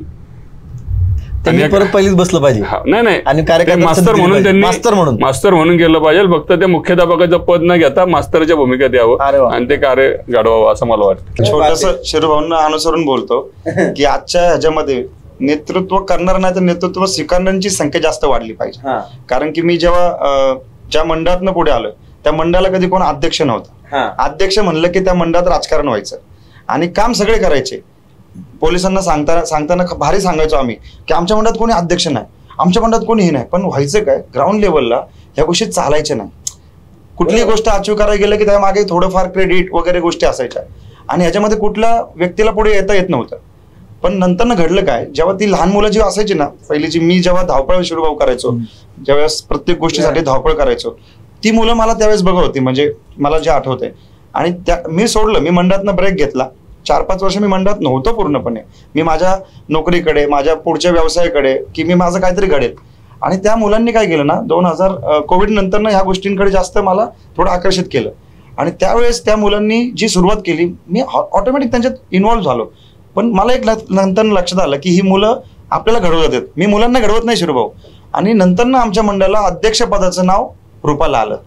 [SPEAKER 2] त्यांनी परत पहिलीच बसलं पाहिजे.
[SPEAKER 1] नाही
[SPEAKER 2] आणि
[SPEAKER 1] मास्तर म्हणून त्यांनी मास्तर म्हणून केलं पाहिजे. फक्त ते मुख्याध्यापकाचं पद न घेता मास्तरच्या भूमिकेत यावं आणि ते कार्य घडवावं असं मला वाटतं.
[SPEAKER 4] छोटंसं शिरूभाऊंना अनुसरून बोलतो की आजच्या ह्याच्यामध्ये नेतृत्व करणार नाही तर नेतृत्व स्वीकारण्याची संख्या जास्त वाढली पाहिजे. कारण की मी जेव्हा ज्या मंडळातनं पुढे आलो त्या मंडळाला कधी कोण अध्यक्ष नव्हता. अध्यक्ष म्हणलं की त्या मंडळात राजकारण व्हायचं आणि काम सगळे करायचे. पोलिसांना सांगताना भारी सांगायचो आम्ही की आमच्या मंडळात कोणी अध्यक्ष नाही, आमच्या मंडळात कोणी हे नाही. पण व्हायचं काय, ग्राउंड लेवलला ह्या गोष्टी चालायच्या नाही. कुठलीही गोष्ट अचीव करायला गेलं की त्या मागे थोडंफार क्रेडिट वगैरे गोष्टी असायच्या आणि ह्याच्यामध्ये कुठल्या व्यक्तीला पुढे येत नव्हतं. पण नंतर घडलं काय, जेव्हा ती लहान मुलं जी असायची ना, पहिलीची मी जेव्हा धावपळ शिरूभाऊ करायचो, ज्यावेळेस प्रत्येक गोष्टीसाठी धावपळ करायचो, ती मुलं मला त्यावेळेस बघत होती, म्हणजे मला जे आठवतंय. आणि मी सोडलं, मी मंडळातनं ब्रेक घेतला. 4-5 वर्ष मी मंडळात नव्हतो पूर्णपणे. मी माझ्या नोकरीकडे, माझ्या पुढच्या व्यवसायाकडे की मी माझं काहीतरी घडेल. आणि त्या मुलांनी काय केलं ना, 2000 कोविड नंतर ह्या गोष्टींकडे जास्त मला थोडं आकर्षित केलं. आणि त्यावेळेस त्या मुलांनी जी सुरुवात केली, मी ऑटोमॅटिक त्यांच्यात इन्व्हॉल्व्ह झालो. पण मला एक नंतर लक्षात आलं की ही मुलं आपल्याला घडवत आहेत, मी मुलांना घडवत नाही शिरूभाऊ. आणि नंतर आमच्या मंडळाला अध्यक्षपदाचं नाव रूपाला आलं,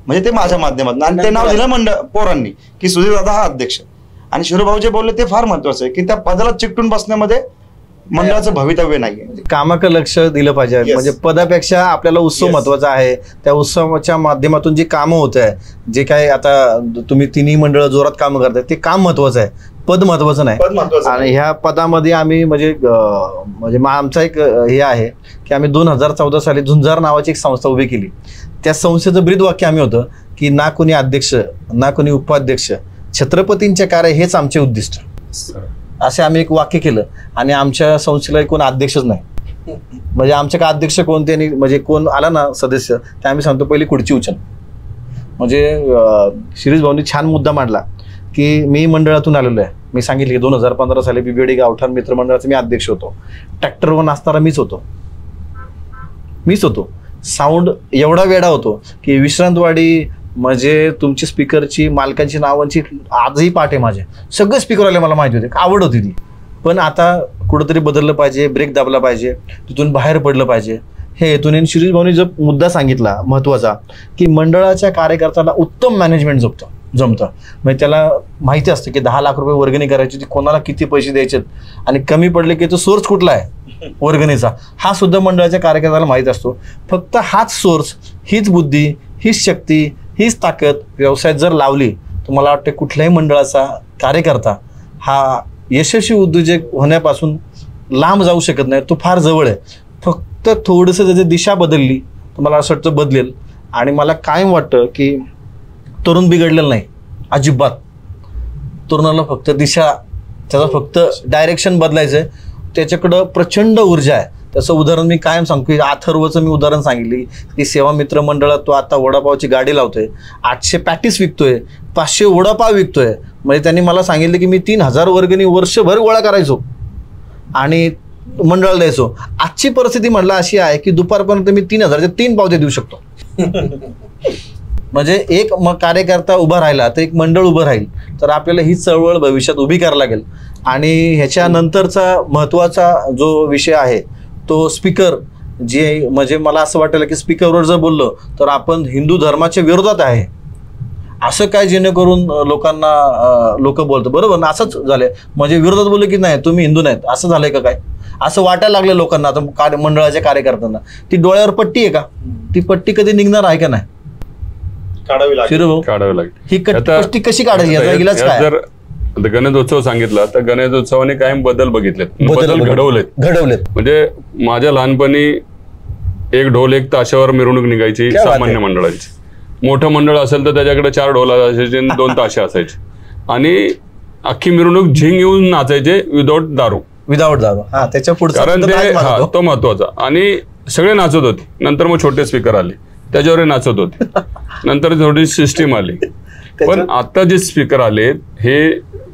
[SPEAKER 4] म्हणजे ते माझ्या माध्यमातून. आणि ते नाव दिलं मंडळ पोरांनी की सुधीर दादा हा अध्यक्ष. आणि शिरूभाऊ जे बोलले ते फार महत्वाचं आहे की त्या पदाला चिकटून बसण्यामध्ये मंडळाचं भवितव्य नाहीये.
[SPEAKER 2] कामाकडे लक्ष दिलं पाहिजे. म्हणजे पदापेक्षा आपल्याला उत्सव महत्वाचा आहे. त्या उत्सवाच्या माध्यमातून जी कामं होत आहे, जे काय आता तुम्ही तिन्ही मंडळ जोरात कामं करताय, ते काम महत्वाचं आहे, पद महत्वाचं नाही. आणि ह्या पदामध्ये आम्ही म्हणजे आमचा एक हे आहे की आम्ही 2014 साली झुंजार नावाची एक संस्था उभी केली. त्या संस्थेचं ब्रीद वाक्य आम्ही होतं की ना कोणी अध्यक्ष ना कोणी उपाध्यक्ष, छत्रपतींचे कार्य हेच आमचे उद्दिष्ट, असे आम्ही एक वाक्य केलं. आणि आमच्या संस्थेला कोण अध्यक्षच नाही. म्हणजे आमच्या का अध्यक्ष कोणते आणि म्हणजे कोण आला ना सदस्य, ते आम्ही सांगतो पहिली खुर्ची उचल. म्हणजे शिरीष भाऊंनी छान मुद्दा मांडला की मी मंडळातून आलेलो आहे. मी सांगितले की 2015 साली BBD गावठाण मित्र मंडळाचा मी अध्यक्ष होतो. ट्रॅक्टरवर नाचणारा मीच होतो. साऊंड एवढा वेडा होतो की विश्रांतवाडी म्हणजे तुमची स्पीकरची मालकांची नावांची आजही पाठ आहे माझे. सगळे स्पीकर आले, मला माहिती होते, आवड होती ती. पण आता कुठंतरी बदललं पाहिजे, ब्रेक दाबला पाहिजे, तिथून बाहेर पडलं पाहिजे. हे हेतून शिरीष भाऊनी जो मुद्दा सांगितला महत्वाचा की मंडळाच्या कार्यकर्त्याला उत्तम मॅनेजमेंट जमतं. म्हणजे त्याला माहिती असतं की 10 लाख रुपये वर्गणी करायची, कोणाला किती पैसे द्यायचे आणि कमी पडले की तो सोर्स कुठला आहे वर्गणीचा, हा सुद्धा मंडळाच्या कार्यकर्त्याला माहीत असतो. फक्त हाच सोर्स, हीच बुद्धी, हीच शक्ती, हीच ताकद व्यवसायात जर लावली तर मला वाटतं कुठल्याही मंडळाचा कार्यकर्ता हा यशस्वी उद्योजक होण्यापासून लांब जाऊ शकत नाही. तो फार जवळ आहे. फक्त थोडंसं त्याची दिशा बदलली तर मला असं वाटतं बदलेल. आणि मला कायम वाटतं की तरुण बिघडलेलं नाही अजिबात. तरुणाला फक्त दिशा, त्याचं फक्त डायरेक्शन बदलायचं आहे. त्याच्याकडं प्रचंड ऊर्जा आहे. त्याचं उदाहरण मी कायम सांगतो की अथर्वचं मी उदाहरण सांगितली की सेवा मित्र मंडळात तो आता वडापावची गाडी लावतोय, 800 पॅटीस विकतोय, 500 वडापाव विकतोय. म्हणजे त्यांनी मला सांगितलं की मी 3000 वर्गणी वर्षभर गोळा करायचो आणि मंडळाला द्यायचो. आजची परिस्थिती म्हटलं अशी आहे की दुपारपर्यंत मी 3000चे 3 पावते देऊ शकतो. म्हणजे एक कार्यकर्ता उभा राहिला तर एक मंडळ उभं राहील. तर आपल्याला ही चळवळ भविष्यात उभी करायला लागेल. आणि ह्याच्यानंतरचा महत्त्वाचा जो विषय आहे तो स्पीकर, जे म्हणजे मला असं वाटेल की स्पीकरवर जर बोललो तर आपण हिंदू धर्माच्या विरोधात आहे असं काय, जेणेकरून लोक बोलतो बरोबर ना, असंच झालंय. म्हणजे विरोधात बोलले की नाही तुम्ही हिंदू नाहीत असं झालंय का काय, असं वाटायला लागलं लोकांना. आता मंडळाच्या कार्यकर्त्यांना ती डोळ्यावर पट्टी आहे का, ती पट्टी कधी निघणार आहे का नाही,
[SPEAKER 4] काढावी
[SPEAKER 1] लागेल.
[SPEAKER 2] ही पट्टी कशी काढायची याचा इलाज काय?
[SPEAKER 1] जर गणेशोत्सव सांगितला तर गणेशोत्सवाने कायम बदल बघितलेत, बदल घडवलेत. म्हणजे माझ्या लहानपणी एक ढोल एक ताशावर मिरवणूक निघायची सामान्य मंडळाची. मोठं मंडळ असेल तर त्याच्याकडे 4 ढोल असायचे आणि 2 ताशे असायचे आणि अख्खी मिरवणूक झिंग येऊन नाचायचे विदाऊट दारू.
[SPEAKER 2] त्याच्या पुढे
[SPEAKER 1] कारण ते तो महत्वाचा. आणि सगळे नाचत होते. नंतर मग छोटे स्पीकर आले त्याच्यावर नाचत होते. नंतर थोडी सिस्टीम आली. पण आता जे स्पीकर आले हे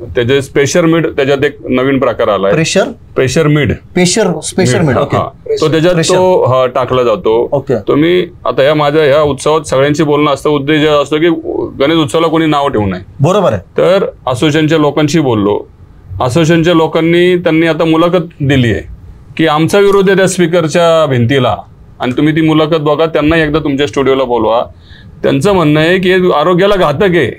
[SPEAKER 1] त्याचे प्रेशर मिड, त्याच्यात एक नवीन प्रकार आलाय, प्रेशर मिड,
[SPEAKER 2] स्पेशर मिड.
[SPEAKER 1] तो त्याच्यात तो टाकला जातो. तुम्ही आता ह्या उत्सवात सगळ्यांशी बोलणं असतं, उद्देश असतो की गणेश उत्सवाला कोणी नाव ठेवू नये.
[SPEAKER 2] बरोबर आहे.
[SPEAKER 1] तर असोसिएशनच्या लोकांशी बोललो. असोसिएशनच्या लोकांनी त्यांनी आता मुलाखत दिली आहे की आमचा विरोध आहे त्या स्पीकरच्या भिंतीला आणि तुम्ही ती मुलाखत बघा, त्यांना एकदा तुमच्या स्टुडिओला बोलवा. त्यांचं म्हणणं आहे की आरोग्याला घातक आहे.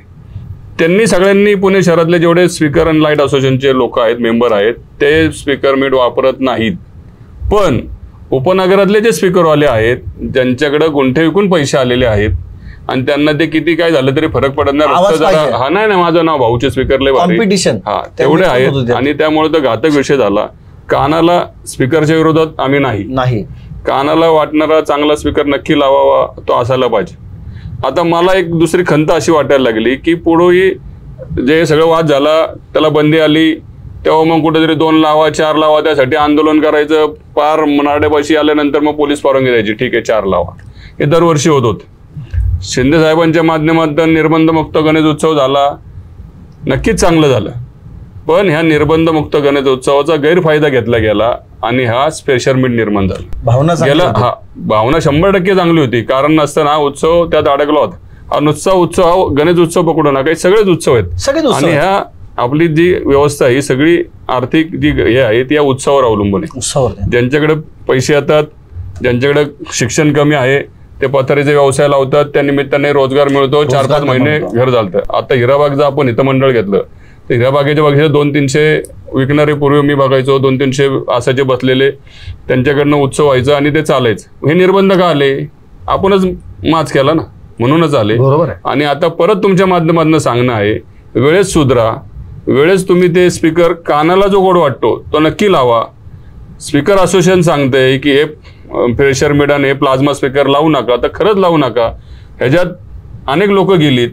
[SPEAKER 1] त्यांनी सगळ्यांनी पुणे शहरातले जेवढे स्पीकर अँड लाईट असोसिएशनचे लोक आहेत, मेंबर आहेत, ते स्पीकर मीड वापरत नाहीत. पण उपनगरातले जे स्पीकरवाले आहेत ज्यांच्याकडे गुंठे विकून पैसे आलेले आहेत आणि त्यांना ते किती काय झालं तरी फरक पडत नाही. हा नाही माझं नाव भाऊचे स्पीकरले
[SPEAKER 2] कॉम्पिटिशन
[SPEAKER 1] तेवढे आहेत आणि त्यामुळे तो घातक विषय झाला. कानाला स्पीकरच्या विरोधात आम्ही नाही. कानाला वाटणारा चांगला स्पीकर नक्की लावावा, तो असायला पाहिजे. आता मला एक दुसरी खंत अशी वाटायला लागली की पुढेही जे सगळं वाद झाला त्याला बंदी आली तेव्हा मग कुठेतरी 2 लावा 4 लावा त्यासाठी आंदोलन करायचं. पार मनाड्यापाशी आल्यानंतर मग पोलीस परवानगी द्यायची, ठीक आहे 4 लावा. हे दरवर्षी होत होते. शिंदे साहेबांच्या माध्यमातून निर्बंधमुक्त गणेश उत्सव झाला, नक्कीच चांगलं झालं. पण ह्या निर्बंधमुक्त गणेश उत्सवाचा गैरफायदा घेतला गेला आणि हा स्पेशल मीट निर्माण झाला. भावना 100% चांगली होती. कारण नसताना हा उत्सव त्यात अडकला होता. हा नुसता उत्सव गणेश उत्सव पकडू नका, काही सगळेच उत्सव आहेत. आणि ह्या आपली जी व्यवस्था ही सगळी आर्थिक जी हे आहे ती या उत्सवावर अवलंबून आहे. ज्यांच्याकडे पैसे येतात, ज्यांच्याकडे शिक्षण कमी आहे ते पथारीचे व्यवसाय लावतात, त्या निमित्ताने रोजगार मिळतो, 4-5 महिने घर चालतं. आता हिराबागचं आपण इथं मंडळ घेतलं तर हिराबागेच्या बघायचे 200-300 विकणारे पूर्वी मी बघायचो, 200-300 असायचे बसलेले, त्यांच्याकडनं उत्सव व्हायचा आणि ते चालायचं. हे निर्बंध का आले? आपणच माच केला ना, म्हणूनच आले.
[SPEAKER 2] बरोबर आहे.
[SPEAKER 1] आणि आता परत तुमच्या माध्यमातून सांगणं आहे, वेळेस सुधरा, वेळेस तुम्ही ते स्पीकर कानाला जो गोड वाटतो तो नक्की लावा. स्पीकर असोसिएशन सांगतंय की हे प्रेशर मिडन, हे प्लाझ्मा स्पीकर लावू नका, तर खरंच लावू नका. ह्याच्यात अनेक लोक गेलीत,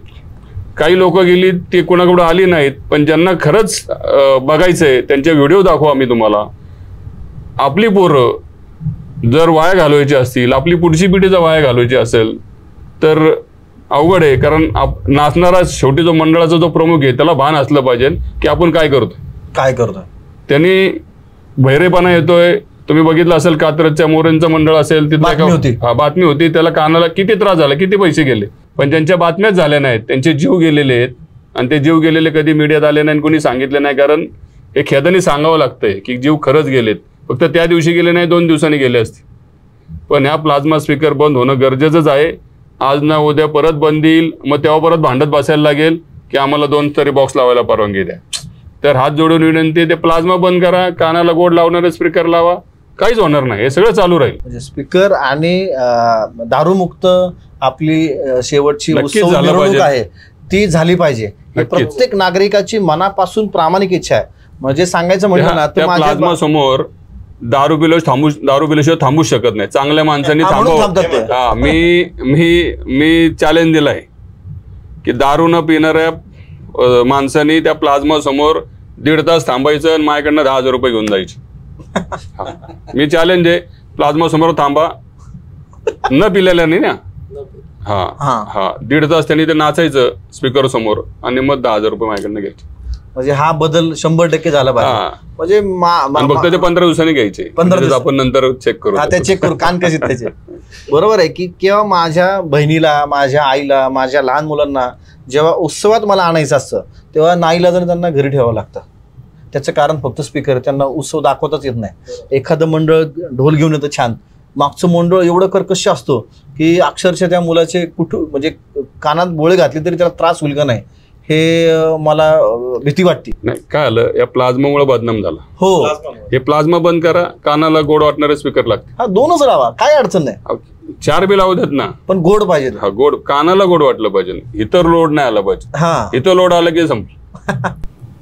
[SPEAKER 1] काही लोक गेलीत ती कोणाकडे आली नाहीत, पण ज्यांना खरंच बघायचंय त्यांचे व्हिडिओ दाखवा आम्ही तुम्हाला. आपली पोरं जर वाया घालवायची असतील, आपली पुढची पिढी जर वाया घालवायची असेल तर अवघड आहे. कारण नाचणारा शेवटी जो मंडळाचा जो प्रमुख आहे त्याला भान असलं पाहिजे की आपण काय करतोय. त्यांनी बहिरेपणा येतोय. तुम्ही बघितलं असेल कात्रजच्या मोरेंचं मंडळ असेल, तिथं बातमी होती, त्याला कानाला किती त्रास झाला, किती पैसे गेले, पण त्यांच्या बातम्याच झाल्या नाहीत. त्यांचे जीव गेलेले आहेत आणि ते जीव गेलेले कधी मीडियात आले नाही, कोणी सांगितलं नाही. कारण हे खेदाने सांगावं लागतंय की जीव खरंच गेलेत. फक्त त्या दिवशी गेले नाही, 2 दिवसांनी गेले असते. पण ह्या प्लाझ्मा स्पीकर बंद होणं गरजेचंच आहे. आज ना उद्या परत बंद येईल, मग तेव्हा परत भांडत बसायला लागेल की आम्हाला 2 तरी बॉक्स लावायला परवानगी द्या. तर हात जोडून विनंती, ते प्लाझ्मा बंद करा, कानाला गोड लावणारे स्पीकर लावा, काहीच होणार नाही. हे सगळं चालू राहील.
[SPEAKER 2] म्हणजे स्पीकर आणि दारूमुक्त आपली शेवटची उत्सव मिरवणूक आहे ती झाली पाहिजे. ही प्रत्येक नागरिकाची मनापासून प्रामाणिक इच्छा आहे. म्हणजे सांगायचं म्हटलं ना,
[SPEAKER 1] त्या प्लाझ्मा समोर दारू पिल्याशिवाय थांबूच शकत नाही. चांगल्या माणसांनी थांबव. मी चॅलेंज दिलाय की दारू न पिणाऱ्या माणसांनी त्या प्लाझ्मा समोर 1.5 तास थांबायचं आणि माझ्याकडनं 10,000 रुपये घेऊन जायचे. मी चॅलेंज आहे, प्लाझ्मा समोर थांबा, न पिलेल्या नाही ना. 1.5 तास त्यांनी ते नाचायचं स्पीकर समोर आणि मग 10,000 रुपये माझ्याकडनं घ्यायचे.
[SPEAKER 2] म्हणजे हा बदल 100% झाला पाहिजे. म्हणजे
[SPEAKER 1] फक्त ते 15 दिवसांनी घ्यायचे. 15 आपण नंतर चेक करू.
[SPEAKER 2] ते चेक करू कान कसे त्याचे. बरोबर आहे की केव्हा माझ्या बहिणीला, माझ्या आईला, माझ्या लहान मुलांना जेव्हा उत्सवात मला आणायचं असतं तेव्हा नाईलाजाने त्यांना घरी ठेवावं लागतं. त्याचं कारण फक्त स्पीकर. त्यांना उत्सव दाखवताच येत नाही. एखादं मंडळ ढोल घेऊन येतं छान, मागचं मंडळ एवढं कर्कश असतो की अक्षरशः त्या मुलाचे म्हणजे कानात बोळे घातले तरी त्याला त्रास होईल का नाही हे मला भीती वाटते.
[SPEAKER 1] नाही काय आलं, या प्लाझ्मामुळे बदनाम झाला.
[SPEAKER 2] हो,
[SPEAKER 1] हे प्लाझ्मा बंद करा, कानाला गोड वाटणारे स्पीकर लागते.
[SPEAKER 2] 2च लावा, काय अडचण नाही.
[SPEAKER 1] 4 बी लावू देत ना,
[SPEAKER 2] पण गोड पाहिजे.
[SPEAKER 1] गोड, कानाला गोड वाटलं पाहिजे. इतर लोड नाही आला पाहिजे. इथं लोड आलं की संपलं.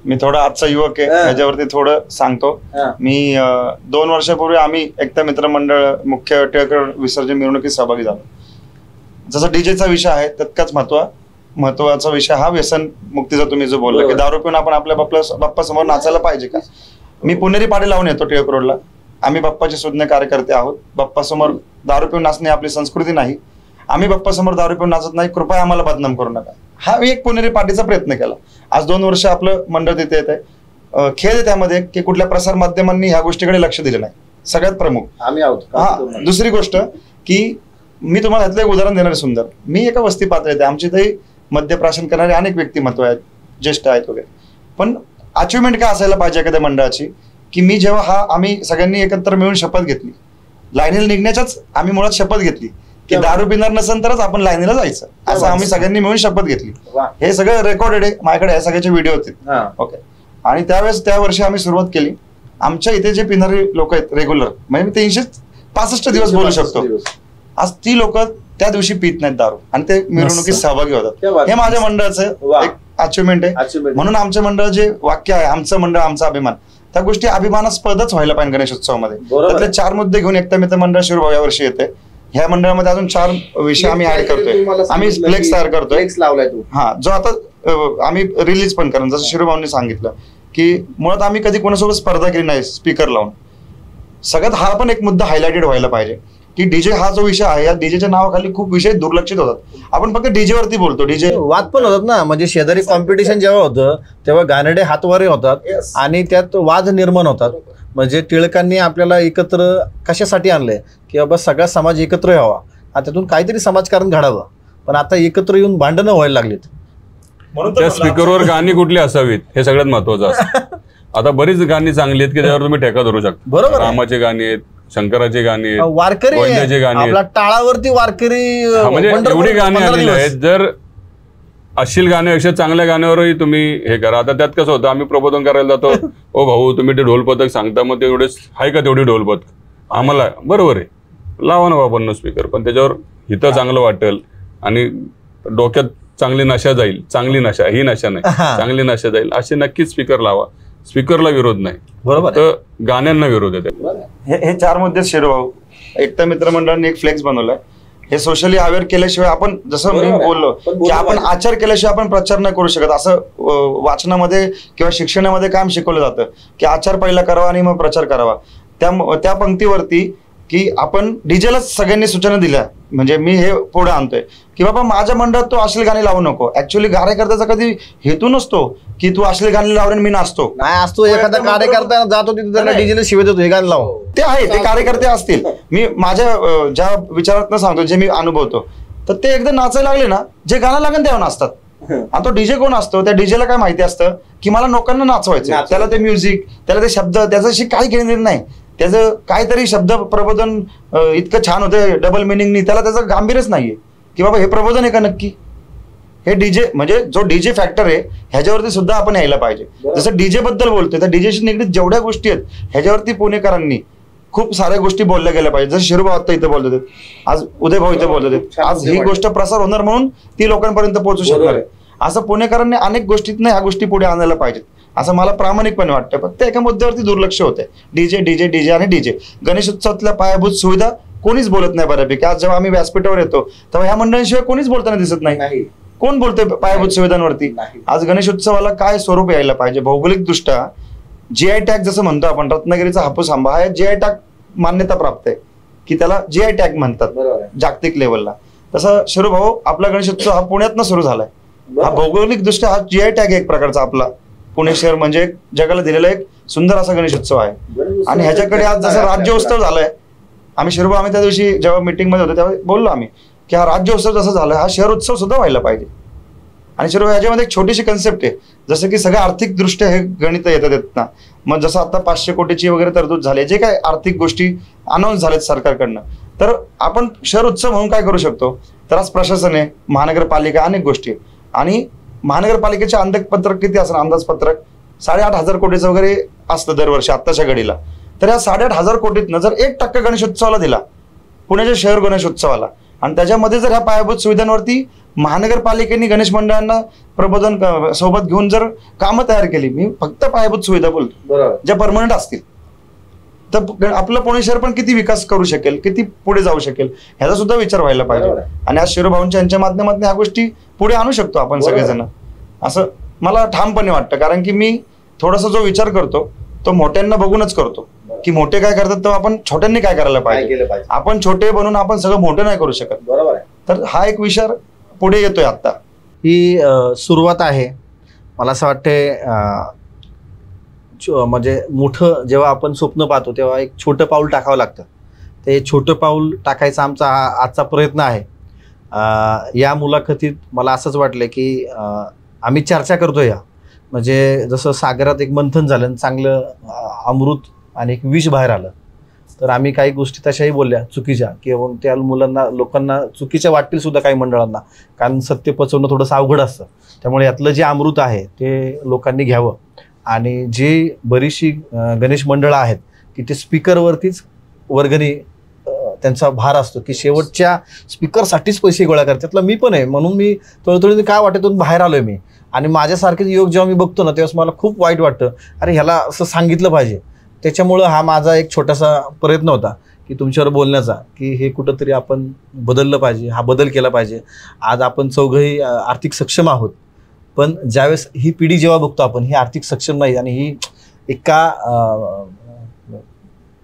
[SPEAKER 4] मी थोडा आजचा युवक आहे याच्यावरती थोडं सांगतो. मी 2 वर्षापूर्वी आम्ही एकता मित्र मंडळ मुख्य टिळक विसर्जन मिरवणुकीत सहभागी झालो. जसा डीजेचा विषय आहे तितकाच महत्वाचा विषय हा व्यसन मुक्तीचा. तुम्ही जो बोलला की दारू पिऊन आपण आपल्या बाप्पा समोर नाचायला पाहिजे का. मी पुणेरी पाडी लावून येतो टिळक रोडला. आम्ही बाप्पाचे सुज्ञ कार्यकर्ते आहोत. बाप्पा समोर दारू पिऊन नाचणे आपली संस्कृती नाही. आम्ही बाप्पा समोर दारू पिऊन नाचत नाही, कृपया आम्हाला बदनाम करू नका. हा मी एक पुणेरी पार्टीचा प्रयत्न केला. आज 2 वर्ष आपलं मंडळ तिथे येत आहे. खेळ आहे त्यामध्ये की कुठल्या प्रसार माध्यमांनी ह्या गोष्टीकडे लक्ष दिलं नाही. सगळ्यात प्रमुख
[SPEAKER 2] आम्ही आहोत.
[SPEAKER 4] दुसरी गोष्ट की मी तुम्हाला ह्यातलं एक उदाहरण देणार सुंदर. मी एका वस्ती पातळीत आहे. आमच्या इथे मद्यप्राशन करणारे अनेक व्यक्तिमत्व आहेत, ज्येष्ठ आहेत वगैरे. पण अचिव्हमेंट काय असायला पाहिजे एखाद्या मंडळाची की मी जेव्हा आम्ही सगळ्यांनी एकत्र मिळून शपथ घेतली, लाईनीला निघण्याच्याच आम्ही मुळात शपथ घेतली की दारू पिणार नसेल तरच आपण लाईनीला जायचं, असं आम्ही सगळ्यांनी मिळून शपथ घेतली. हे सगळं रेकॉर्डेड आहे माझ्याकडे, या सगळ्याचे व्हिडिओ होते. ओके. आणि त्या वर्षी आम्ही सुरुवात केली. आमच्या इथे जे पिणारे लोक आहेत रेग्युलर, म्हणजे 365 दिवस बोलू शकतो, आज ती लोक त्या दिवशी पित नाहीत दारू आणि ते मिरवणुकीत सहभागी होतात. हे माझ्या मंडळाचं एक अचिव्हमेंट आहे. म्हणून आमच्या मंडळ जे वाक्य आहे, आमचं मंडळ आमचा अभिमान, त्या गोष्टी अभिमानास्पदच व्हायला पाहिजे गणेशोत्सवामध्ये. त्यातले 4 मुद्दे घेऊन एकता मित्र मंडळ शिरूर या वर्षी येते. ह्या मंडळामध्ये अजून 4 विषय आम्ही ऍड करतोय. आम्ही फ्लेक्स तयार करतोय. हा, जो आता आम्ही रिलीज पण करू. जसं शिरूभाऊंनी सांगितलं की मुळात आम्ही कधी कोणासोबत स्पर्धा केली नाही स्पीकर लावून. सगळ्यात हा पण एक मुद्दा हायलाइटेड व्हायला पाहिजे की डीजे हा जो विषय आहे, या डीजेच्या नावाखाली खूप विषय दुर्लक्षित होतात. आपण फक्त डीजे वरती बोलतो. डीजे
[SPEAKER 2] वाद पण होतात ना, म्हणजे शेजारी कॉम्पिटिशन जेव्हा होतं तेव्हा घाणेरडे हातवारे होतात आणि त्यात वाद निर्माण होतात. म्हणजे टिळकांनी आपल्याला एकत्र कशासाठी आणलंय की बाबा सगळा समाज एकत्र यावा आणि त्यातून काहीतरी समाजकारण घडावं. पण आता एकत्र येऊन भांडणं व्हायला लागलीत.
[SPEAKER 1] त्या स्पीकरवर गाणी कुठली असावीत हे सगळ्यात महत्वाचं असतं. आता बरीच गाणी चांगली आहेत की त्यावर तुम्ही ठेका धरू शकता.
[SPEAKER 2] बरोबर.
[SPEAKER 1] रामाचे गाणी आहेत, शंकराची गाणी आहेत,
[SPEAKER 2] वारकरी
[SPEAKER 1] गोविंदाची गाणी आहेत.
[SPEAKER 2] आपला टाळावरती वारकरी
[SPEAKER 1] म्हणजे एवढी गाणी आलेली आहेत. जर अश्लील गाण्यापेक्षा चांगल्या गाण्यावरही तुम्ही हे करा. आता त्यात कसं होतं, आम्ही प्रबोधन करायला जातो, ओ भाऊ तुम्ही ते ढोल पथक सांगता, मग तेवढे आहे का तेवढी ढोल पथक आम्हाला, बरोबर आहे, लावा ना बाबांना स्पीकर, पण त्याच्यावर हिथं चांगलं वाटेल आणि डोक्यात चांगली नशा जाईल, चांगली नशा, ही नशा नाही, चांगली नशा जाईल असे नक्कीच स्पीकर लावा. स्पीकरला विरोध नाही,
[SPEAKER 2] बरोबर,
[SPEAKER 1] तर गाण्यांना विरोध आहे.
[SPEAKER 4] हे 4 मुद्दे शिरोभाऊ एकता मित्रमंडळाने एक फ्लेक्स बनवलाय. हे सोशली अवेअर केल्याशिवाय आपण, जसं मी बोललो की आपण आचार केल्याशिवाय आपण प्रचार नाही करू शकत. असं वाचनामध्ये किंवा शिक्षणामध्ये काम शिकवलं जातं की आचार पहिला करावा आणि मग प्रचार करावा. त्या पंक्तीवरती की आपण डीजेलाच सगळ्यांनी सूचना दिल्या, म्हणजे मी हे पुढे आणतोय की बाबा माझ्या मंडळात तो अश्लील गाणी लावू नको. ऍक्च्युअली कार्यकर्त्याचा कधी हेतू नसतो की तू अश्लील गाणी लावून मी नाचतो.
[SPEAKER 2] नाही असतो एखादा कार्यकर्ता जातो तिथे त्यांना डीजेला शिवाय देतो, हे गाणं लाव.
[SPEAKER 4] ते आहे, ते कार्यकर्ते असतील. मी माझ्या ज्या विचारात सांगतो, जे मी अनुभवतो, तर ते एकदा नाचायला लागले ना, जे गाणं लागेल तेव्हा नाचतात. आणि तो डीजे कोण असतो, त्या डीजेला काय माहिती असतं की मला लोकांना नाचवायचं, त्याला ते म्युझिक, त्याला ते शब्द, त्याच्याशी काही घेणं नाही. त्याचं काहीतरी शब्द प्रबोधन इतकं छान होतं डबल मिनिंगनी, त्याला त्याचं गांभीर्यच नाहीये की बाबा हे प्रबोधन आहे का नक्की. हे डीजे म्हणजे जो डीजे फॅक्टर आहे ह्याच्यावरती सुद्धा आपण यायला पाहिजे. जसं डीजे बद्दल बोलतोय, तर डीजेशी निगडीत जेवढ्या गोष्टी आहेत ह्याच्यावरती पुणेकरांनी खूप साऱ्या गोष्टी बोलल्या गेल्या पाहिजे. जसं शिरूभाऊ आता इथं बोलत होते, आज उदयभाऊ इथे बोलत होते, आज ही गोष्ट प्रसार होणार म्हणून ती लोकांपर्यंत पोहोचू शकणार आहे. असं पुणेकरांनी अनेक गोष्टीतनं ह्या गोष्टी पुढे आणायला पाहिजेत असं मला प्रामाणिकपणे वाटतं. फक्त एका मुद्द्यावरती दुर्लक्ष होतंय, डीजे डीजे डीजे आणि डीजे. गणेशोत्सवातल्या पायाभूत सुविधा कोणीच बोलत नाही बऱ्यापैकी. आज जेव्हा आम्ही व्यासपीठावर येतो तेव्हा ह्या मंडळांशिवाय कोणीच बोलताना दिसत नाही. कोण बोलतोय पायाभूत सुविधांवरती? आज गणेशोत्सवाला काय स्वरूप यायला पाहिजे भौगोलिक दृष्ट्या? जीआय टॅग जसं म्हणतो आपण, रत्नागिरीचा हापूस आंबा हा जीआय टॅग मान्यता प्राप्त आहे की त्याला जीआय टॅग म्हणतात जागतिक लेवलला. तसं शिरूभाऊ आपला गणेशोत्सव हा पुण्यातनं सुरू झालाय. हा भौगोलिक दृष्ट्या हा जीआय टॅग एक प्रकारचा आपला पुणे शहर म्हणजे जगाला दिलेला एक सुंदर असा गणेशोत्सव आहे. आणि ह्याच्याकडे आज जसं राज्योत्सव झालाय, आम्ही शिरूभाऊ आम्ही त्या दिवशी जेव्हा मीटिंग मध्ये होतो तेव्हा बोललो आम्ही की हा राज्योत्सव जसा झाला हा शहरोत्सव सुद्धा व्हायला पाहिजे. आणि शिरूभाऊ ह्याच्यामध्ये एक छोटीशी कन्सेप्ट आहे, जसं की सगळ्या आर्थिक दृष्ट्या हे गणित येतात ना. मग जसं आता 500 कोटीची वगैरे तरतूद झाली, जे काय आर्थिक गोष्टी अनाऊन्स झाल्यात सरकारकडनं, तर आपण शहर उत्सव म्हणून काय करू शकतो? तर आज प्रशासन आहे, महानगरपालिका, अनेक गोष्टी. आणि महानगरपालिकेचे अंदाजपत्रक किती असणार? अंदाजपत्रक 8,500 कोटीचं वगैरे असतं दरवर्षी आत्ताच्या घडीला. तर या 8,500 कोटीतनं जर 1% गणेशोत्सवाला दिला, पुण्याच्या शहर गणेशोत्सवाला, आणि त्याच्यामध्ये जर ह्या पायाभूत सुविधांवरती महानगरपालिकेने गणेश मंडळांना प्रबोधन सोबत घेऊन जर कामं तयार केली, मी फक्त पायाभूत सुविधा बोलतो, ज्या परमनंट असतील, तर आपलं पुणे शहर पण किती विकास करू शकेल, किती पुढे जाऊ शकेल, ह्याचा सुद्धा विचार व्हायला पाहिजे. आणि आज शिरूभाऊंच्या यांच्या माध्यमातून ह्या गोष्टी पुढे आणू शकतो आपण सगळेजण, असं मला ठामपणे वाटतं. कारण की मी थोडासा जो विचार करतो तो मोठ्यांना बघूनच करतो की मोठे काय करतात तर आपण छोट्यांनी काय करायला पाहिजे. आपण छोटे बनून आपण सगळं मोठं नाही करू शकत. बरोबर आहे. तर हा एक विचार पुढे येतोय आता.
[SPEAKER 2] ही सुरुवात आहे. मला असं वाटतंय म्हणजे मोठं जेव्हा आपण स्वप्न पाहतो तेव्हा एक छोटं पाऊल टाकावं लागतं. ते छोटं पाऊल टाकायचा आमचा आजचा प्रयत्न आहे. या मुलाखतीत मला असंच वाटलं की आम्ही चर्चा करतो या, म्हणजे जसं सागरात एक मंथन झालं, चांगलं अमृत आणि एक विष बाहेर आलं, तर आम्ही काही गोष्टी तशाही बोलल्या चुकीच्या, किंवा त्या मुलांना लोकांना चुकीच्या वाटतील सुद्धा काही मंडळांना, कारण सत्य पचवणं थोडंसं अवघड असतं. त्यामुळे यातलं जे अमृत आहे ते लोकांनी घ्यावं. आणि जी बरीचशी गणेश मंडळं आहेत की ते स्पीकरवरतीच वर्गणी त्यांचा भार असतो की शेवटच्या स्पीकरसाठीच पैसे गोळा करतात. त्यातला मी पण आहे, म्हणून मी थोडं काय वाटतं बाहेर आलोय मी. आणि माझ्यासारखेच योग जेव्हा मी बघतो ना तेव्हा मला खूप वाईट वाटतं, अरे ह्याला असं सांगितलं पाहिजे. त्याच्यामुळं हा माझा एक छोटासा प्रयत्न होता की तुमच्यावर बोलण्याचा, की हे कुठंतरी आपण बदललं पाहिजे, हा बदल केला पाहिजे. आज आपण चौघंही आर्थिक सक्षम आहोत, पण ज्यावेळेस ही पिढी जेव्हा बघतो आपण ही आर्थिक सक्षम नाही, आणि ही एका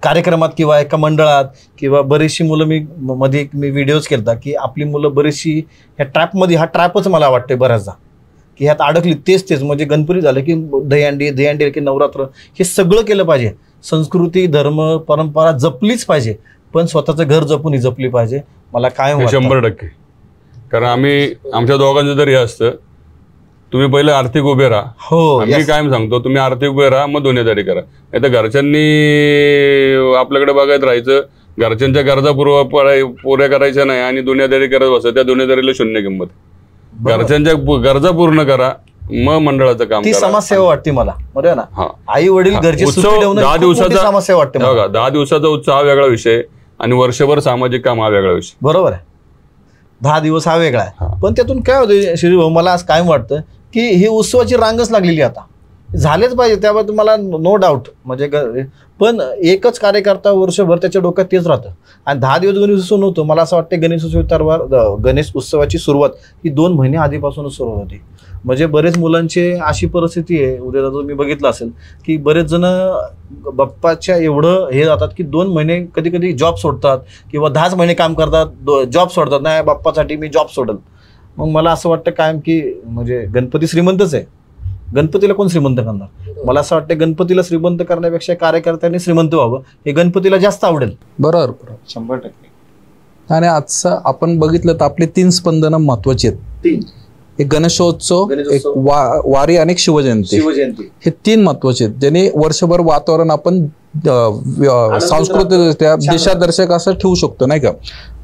[SPEAKER 2] कार्यक्रमात किंवा एका मंडळात किंवा बरीचशी मुलं, मी व्हिडिओज केलता की आपली मुलं बरीचशी ह्या ट्रॅपमध्ये, हा ट्रॅपच मला वाटते बऱ्याचदा की ह्यात अडकली. तेच म्हणजे गणपती झालं की दहीहंडी की नवरात्र, हे सगळं केलं पाहिजे. संस्कृती, धर्म, परंपरा जपलीच पाहिजे, पण स्वतःचं घर जपून ही जपली पाहिजे. मला काय
[SPEAKER 1] 100%. कारण आम्ही आमच्या दोघांचं जर हे असतं, तुम्ही पहिले आर्थिक उभे राहा.
[SPEAKER 2] हो,
[SPEAKER 1] मी कायम सांगतो तुम्ही आर्थिक उभे राहा, मग दुनियादारी करा. नाही तर घरच्यांनी आपल्याकडे बघायत राहायचं, घरच्यांच्या गरजा पुऱ्या करायच्या नाही आणि दुनियादारी करत बसत, त्या दुनियादारीला शून्य किंमत. घरच्यांच्या गरजा पूर्ण करा, मग मंडळाचं काम
[SPEAKER 2] ती
[SPEAKER 1] करा.
[SPEAKER 2] समाजसेवा वाटते मला, बरोबर ना.
[SPEAKER 1] हा.
[SPEAKER 2] आई वडील घरचे
[SPEAKER 1] उत्सव
[SPEAKER 2] सुट्टी ठेवणं
[SPEAKER 1] 10
[SPEAKER 2] खूप मोठी
[SPEAKER 1] दिवसाचा
[SPEAKER 2] समस्या वाटते मला.
[SPEAKER 1] बघा, 10 दिवसाचा उत्सव हा वेगळा विषय आणि वर्षभर सामाजिक काम हा वेगळा विषय.
[SPEAKER 2] बरोबर आहे. 10 दिवस हा वेगळा
[SPEAKER 1] हा.
[SPEAKER 2] आहे. पण त्यातून काय होतं श्री भाऊ, मला आज कायम वाटतं की ही उत्सवाची रांगच लागलेली आता झालेच पाहिजे, त्याबद्दल मला नो डाऊट. म्हणजे पण एकच कार्यकर्ता वर्षभर त्याच्या डोक्यात तेच राहतं. आणि 10 दिवस गणेश उत्सव नव्हतं. मला असं वाटतं गणेश उत्सवाची सुरुवात ही 2 महिने आधीपासूनच सुरू होती. म्हणजे बरेच मुलांची अशी परिस्थिती आहे, उद्या तुम्ही बघितलं असेल की बरेच जण बाप्पाच्या एवढं हे जातात की 2 महिने कधी कधी जॉब सोडतात किंवा 10 महिने काम करतात, जॉब सोडतात. नाही, बाप्पासाठी मी जॉब सोडल. मग मला असं वाटतं कायम की म्हणजे गणपती श्रीमंतच आहे, गणपतीला कोण श्रीमंत करणार. मला असं वाटतं गणपतीला श्रीमंत करण्यापेक्षा कार्यकर्त्यांनी श्रीमंत व्हावं, हे गणपतीला जास्त आवडेल.
[SPEAKER 3] बरोबर.
[SPEAKER 4] 100%.
[SPEAKER 3] आणि आजचं आपण बघितलं तर आपली 3 स्पंदनं महत्वाची आहेत.
[SPEAKER 2] 3
[SPEAKER 3] एक गणेशोत्सव, एक वारी आणि एक शिवजयंती. हे 3 महत्वाचे आहेत, ज्याने वर्षभर वातावरण आपण सांस्कृतिकरित्या दिशादर्शक असं ठेवू शकतो, नाही का.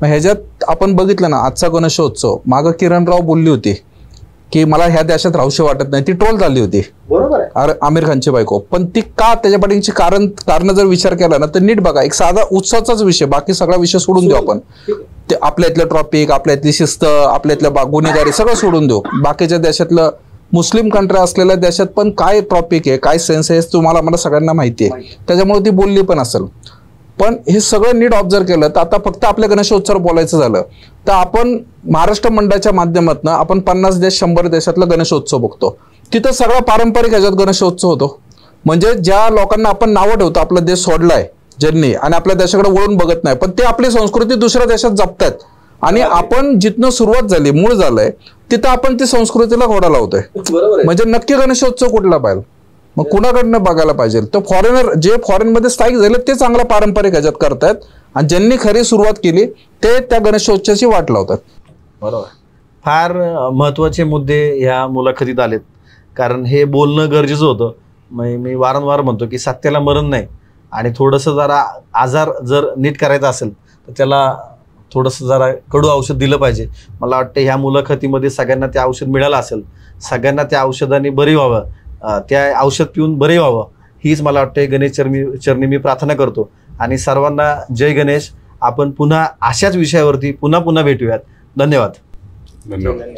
[SPEAKER 3] मग ह्याच्यात आपण बघितलं ना, आजचा गणेशोत्सव मागं किरणराव बोलली होती की मला ह्या देशात राहूशी वाटत नाही, ती ट्रोल झाली होती.
[SPEAKER 2] बरोबर आहे.
[SPEAKER 3] आमिर खानची बायको. पण ती का, त्याच्या पाठीची कारण जर विचार केला ना तर नीट बघा, एक साधा उत्सवाचाच विषय, बाकी सगळा विषय सोडून देऊ आपण. ते आपल्या इथलं ट्रॉफिक, आपल्या इथली शिस्त, आपल्या इथल्या गुन्हेगारी सगळं सोडून देऊ. बाकीच्या देशातलं मुस्लिम कंट्री असलेल्या देशात पण काय ट्रॉफिक आहे, काय सेन्स आहे, तुम्हाला मला सगळ्यांना माहिती आहे. त्याच्यामुळे ती बोलली पण असेल. पण हे सगळं नीट ऑब्झर्व केलं तर आता फक्त आपल्या गणेशोत्सव बोलायचं झालं तर आपण महाराष्ट्र मंडळाच्या माध्यमातून आपण 50 देश 100 देशातला गणेशोत्सव बघतो. तिथं सगळा पारंपरिक ह्याच्यात गणेशोत्सव होतो. म्हणजे ज्या लोकांना आपण नावं ठेवतो आपला देश सोडलाय ज्यांनी आणि आपल्या देशाकडे वळून बघत नाही, पण ते आपली संस्कृती दुसऱ्या देशात जपतायत. आणि आपण जिथनं सुरुवात झाली, मूळ झालंय, तिथं आपण ती संस्कृतीला घोडा लावतोय. म्हणजे नक्की गणेशोत्सव कुठला पाहिजे, मग कुणाकडनं बघायला पाहिजे. तर फॉरेनर जे फॉरेनमध्ये स्थायिक झाले ते चांगला पारंपरिक ह्याच्यात करतायत आणि ज्यांनी खरी सुरुवात केली ते त्या गणेशोत्सवाची वाट लावतात.
[SPEAKER 2] बरोबर. फार महत्त्वाचे मुद्दे ह्या मुलाखतीत आलेत, कारण हे बोलणं गरजेचं होतं. मी वारंवार म्हणतो की सत्याला मरण नाही, आणि थोडंसं जरा आजार जर नीट करायचा असेल तर त्याला थोडंसं जरा कडू औषध दिलं पाहिजे. मला वाटतं ह्या मुलाखतीमध्ये सगळ्यांना ते औषध मिळालं असेल, सगळ्यांना त्या औषधाने बरी व्हावं, त्या औषध पिऊन बरे व्हावं, हीच मला वाटते गणेश चरणी मी प्रार्थना करतो. आणि सर्वांना जय गणेश. आपण पुन्हा अशाच विषयावरती पुन्हा भेटूयात. धन्यवाद.
[SPEAKER 1] धन्यवाद.